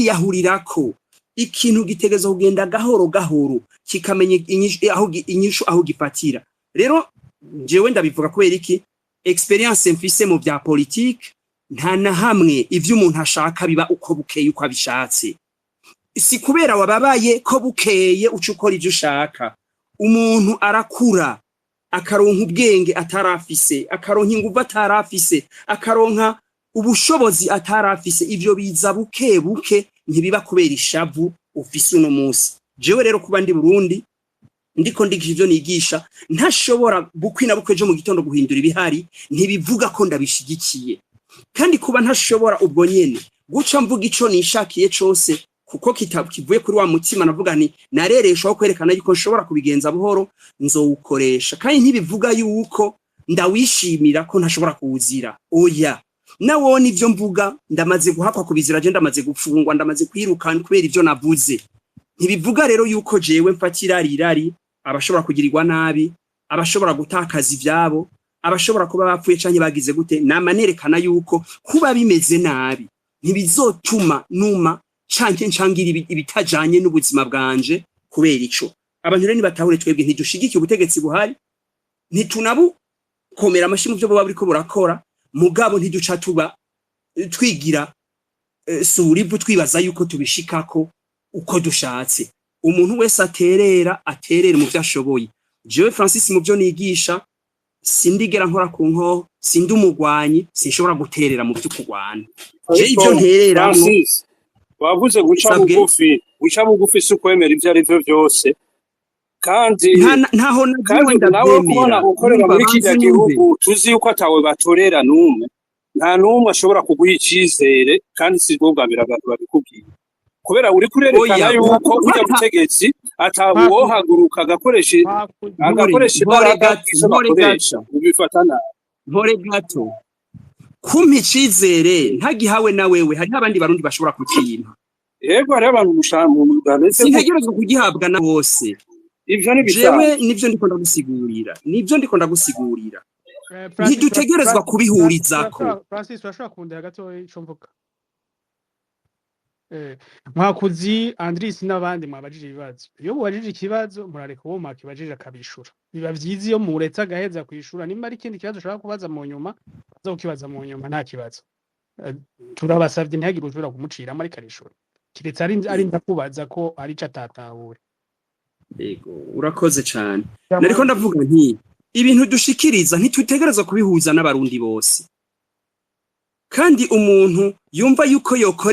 biyahurirako ikintu gitegeza kugenda gahoro kikamenya inyishu aho gifatira rero jewe ndabivuga kubera iki experience mfise mu bya politique nta na hamwe ivyo umuntu ashaka biba uko bukeye uko abishatse si kubera wababaye ko bukeye ucukora ivyo ushaka umuntu arakura akaronka ubwenge atarafise akaronka inguvu atarafise akaronka ubushobozi atarafise ivyo biza buke ntibiba kubera ishavu ufise uno munsi jewe rero kuba ndi Burundi ndiko ndigisha ivyo nigisha ntashobora bukwina bukweje mu gitondo guhindura ibihari ntibivuga ko ndabishigikiye kandi kuba ntashobora ubwo nyene guca mvuga ico nishakiye cose kuko kivuye kuri wa mutima navuga nti narereshaho kwerekana yuko nshobora kubigenza buhoro nzowukoresha kandi ntibivuga yuko ndawishimira ko ntashobora kuwuzira oya nawone ivyo mvuga ndamaze guhakwa kubizira je ndamaze gufungwa ndamaze kwirukana kubera ivyo navuze ntibivuga rero yuko jewe mfatira rirari abashobora kugirirwa nabi abashobora gutakaza ivyabo abashobora kuba bapfuye canke bagize gute namanerekana yuko kuba bimeze nabi ntibizotuma numa canke ncangira ibitajanye n'ubuzima bwanje kubera ico abantu rero nibatahure twebwe ntidushigikiye ubutegetsi buhari ntitunabu komera amashi mu byo baba buriko burakora mugabo ntiduca tuba twigira surivu twibaza yuko tubishikako uko dushatse umuntu wese aterera mu vyashoboye jewe Francis mu byo nigisha sindigera nkora ku nko sindi umugwanyi sinshobora guterera mu byo kugwana je ivyo nterera wavuze guca bugufi sukwemera ivyo ari byo byose kandi ntaho nawe kubona ukorera muri kijya gihugu tuzi yuko atawe batorera numwe nta numwe ashobora kuguha icizere kandi si bwo bwa birabantu babikubwiye kubera uri kurerekana yuko ujya butegetsi atawohaguruka agakoresha imbaraga izobakoresha ubifata nabi mpore gato kumpa icizere ntagihawe na wewe hari abandi barundi bashobora kukiyima yego hari abantu mushamu sintegerezwa kugihabwa na bose ivyo ni jewe nivyo ndiko ndagusigurira ntidutegerezwa kubihurizako Francis urashobora kundera gato ico mvuga Mwakuzi Andris n'abandi mwabajije ibibazo iyo mubajije ikibazo murareka uwo mwakibajije akabishura biba vyiza iyo muretse agaheza kwishura nimba ari ikindi kibazo ushaka kubaza mu nyuma aza kukibaza mu nyuma nta kibazo turabasavye ntihagire ushobora kumuciramo ariko arishura kiretse ari ndakubaza ko ari co atatahura yego urakoze cane nariko ndavuga nti ibintu dushikiriza ntitutegerezwa kubihuza n'abarundi bose kandi umuntu yumva yuko yokora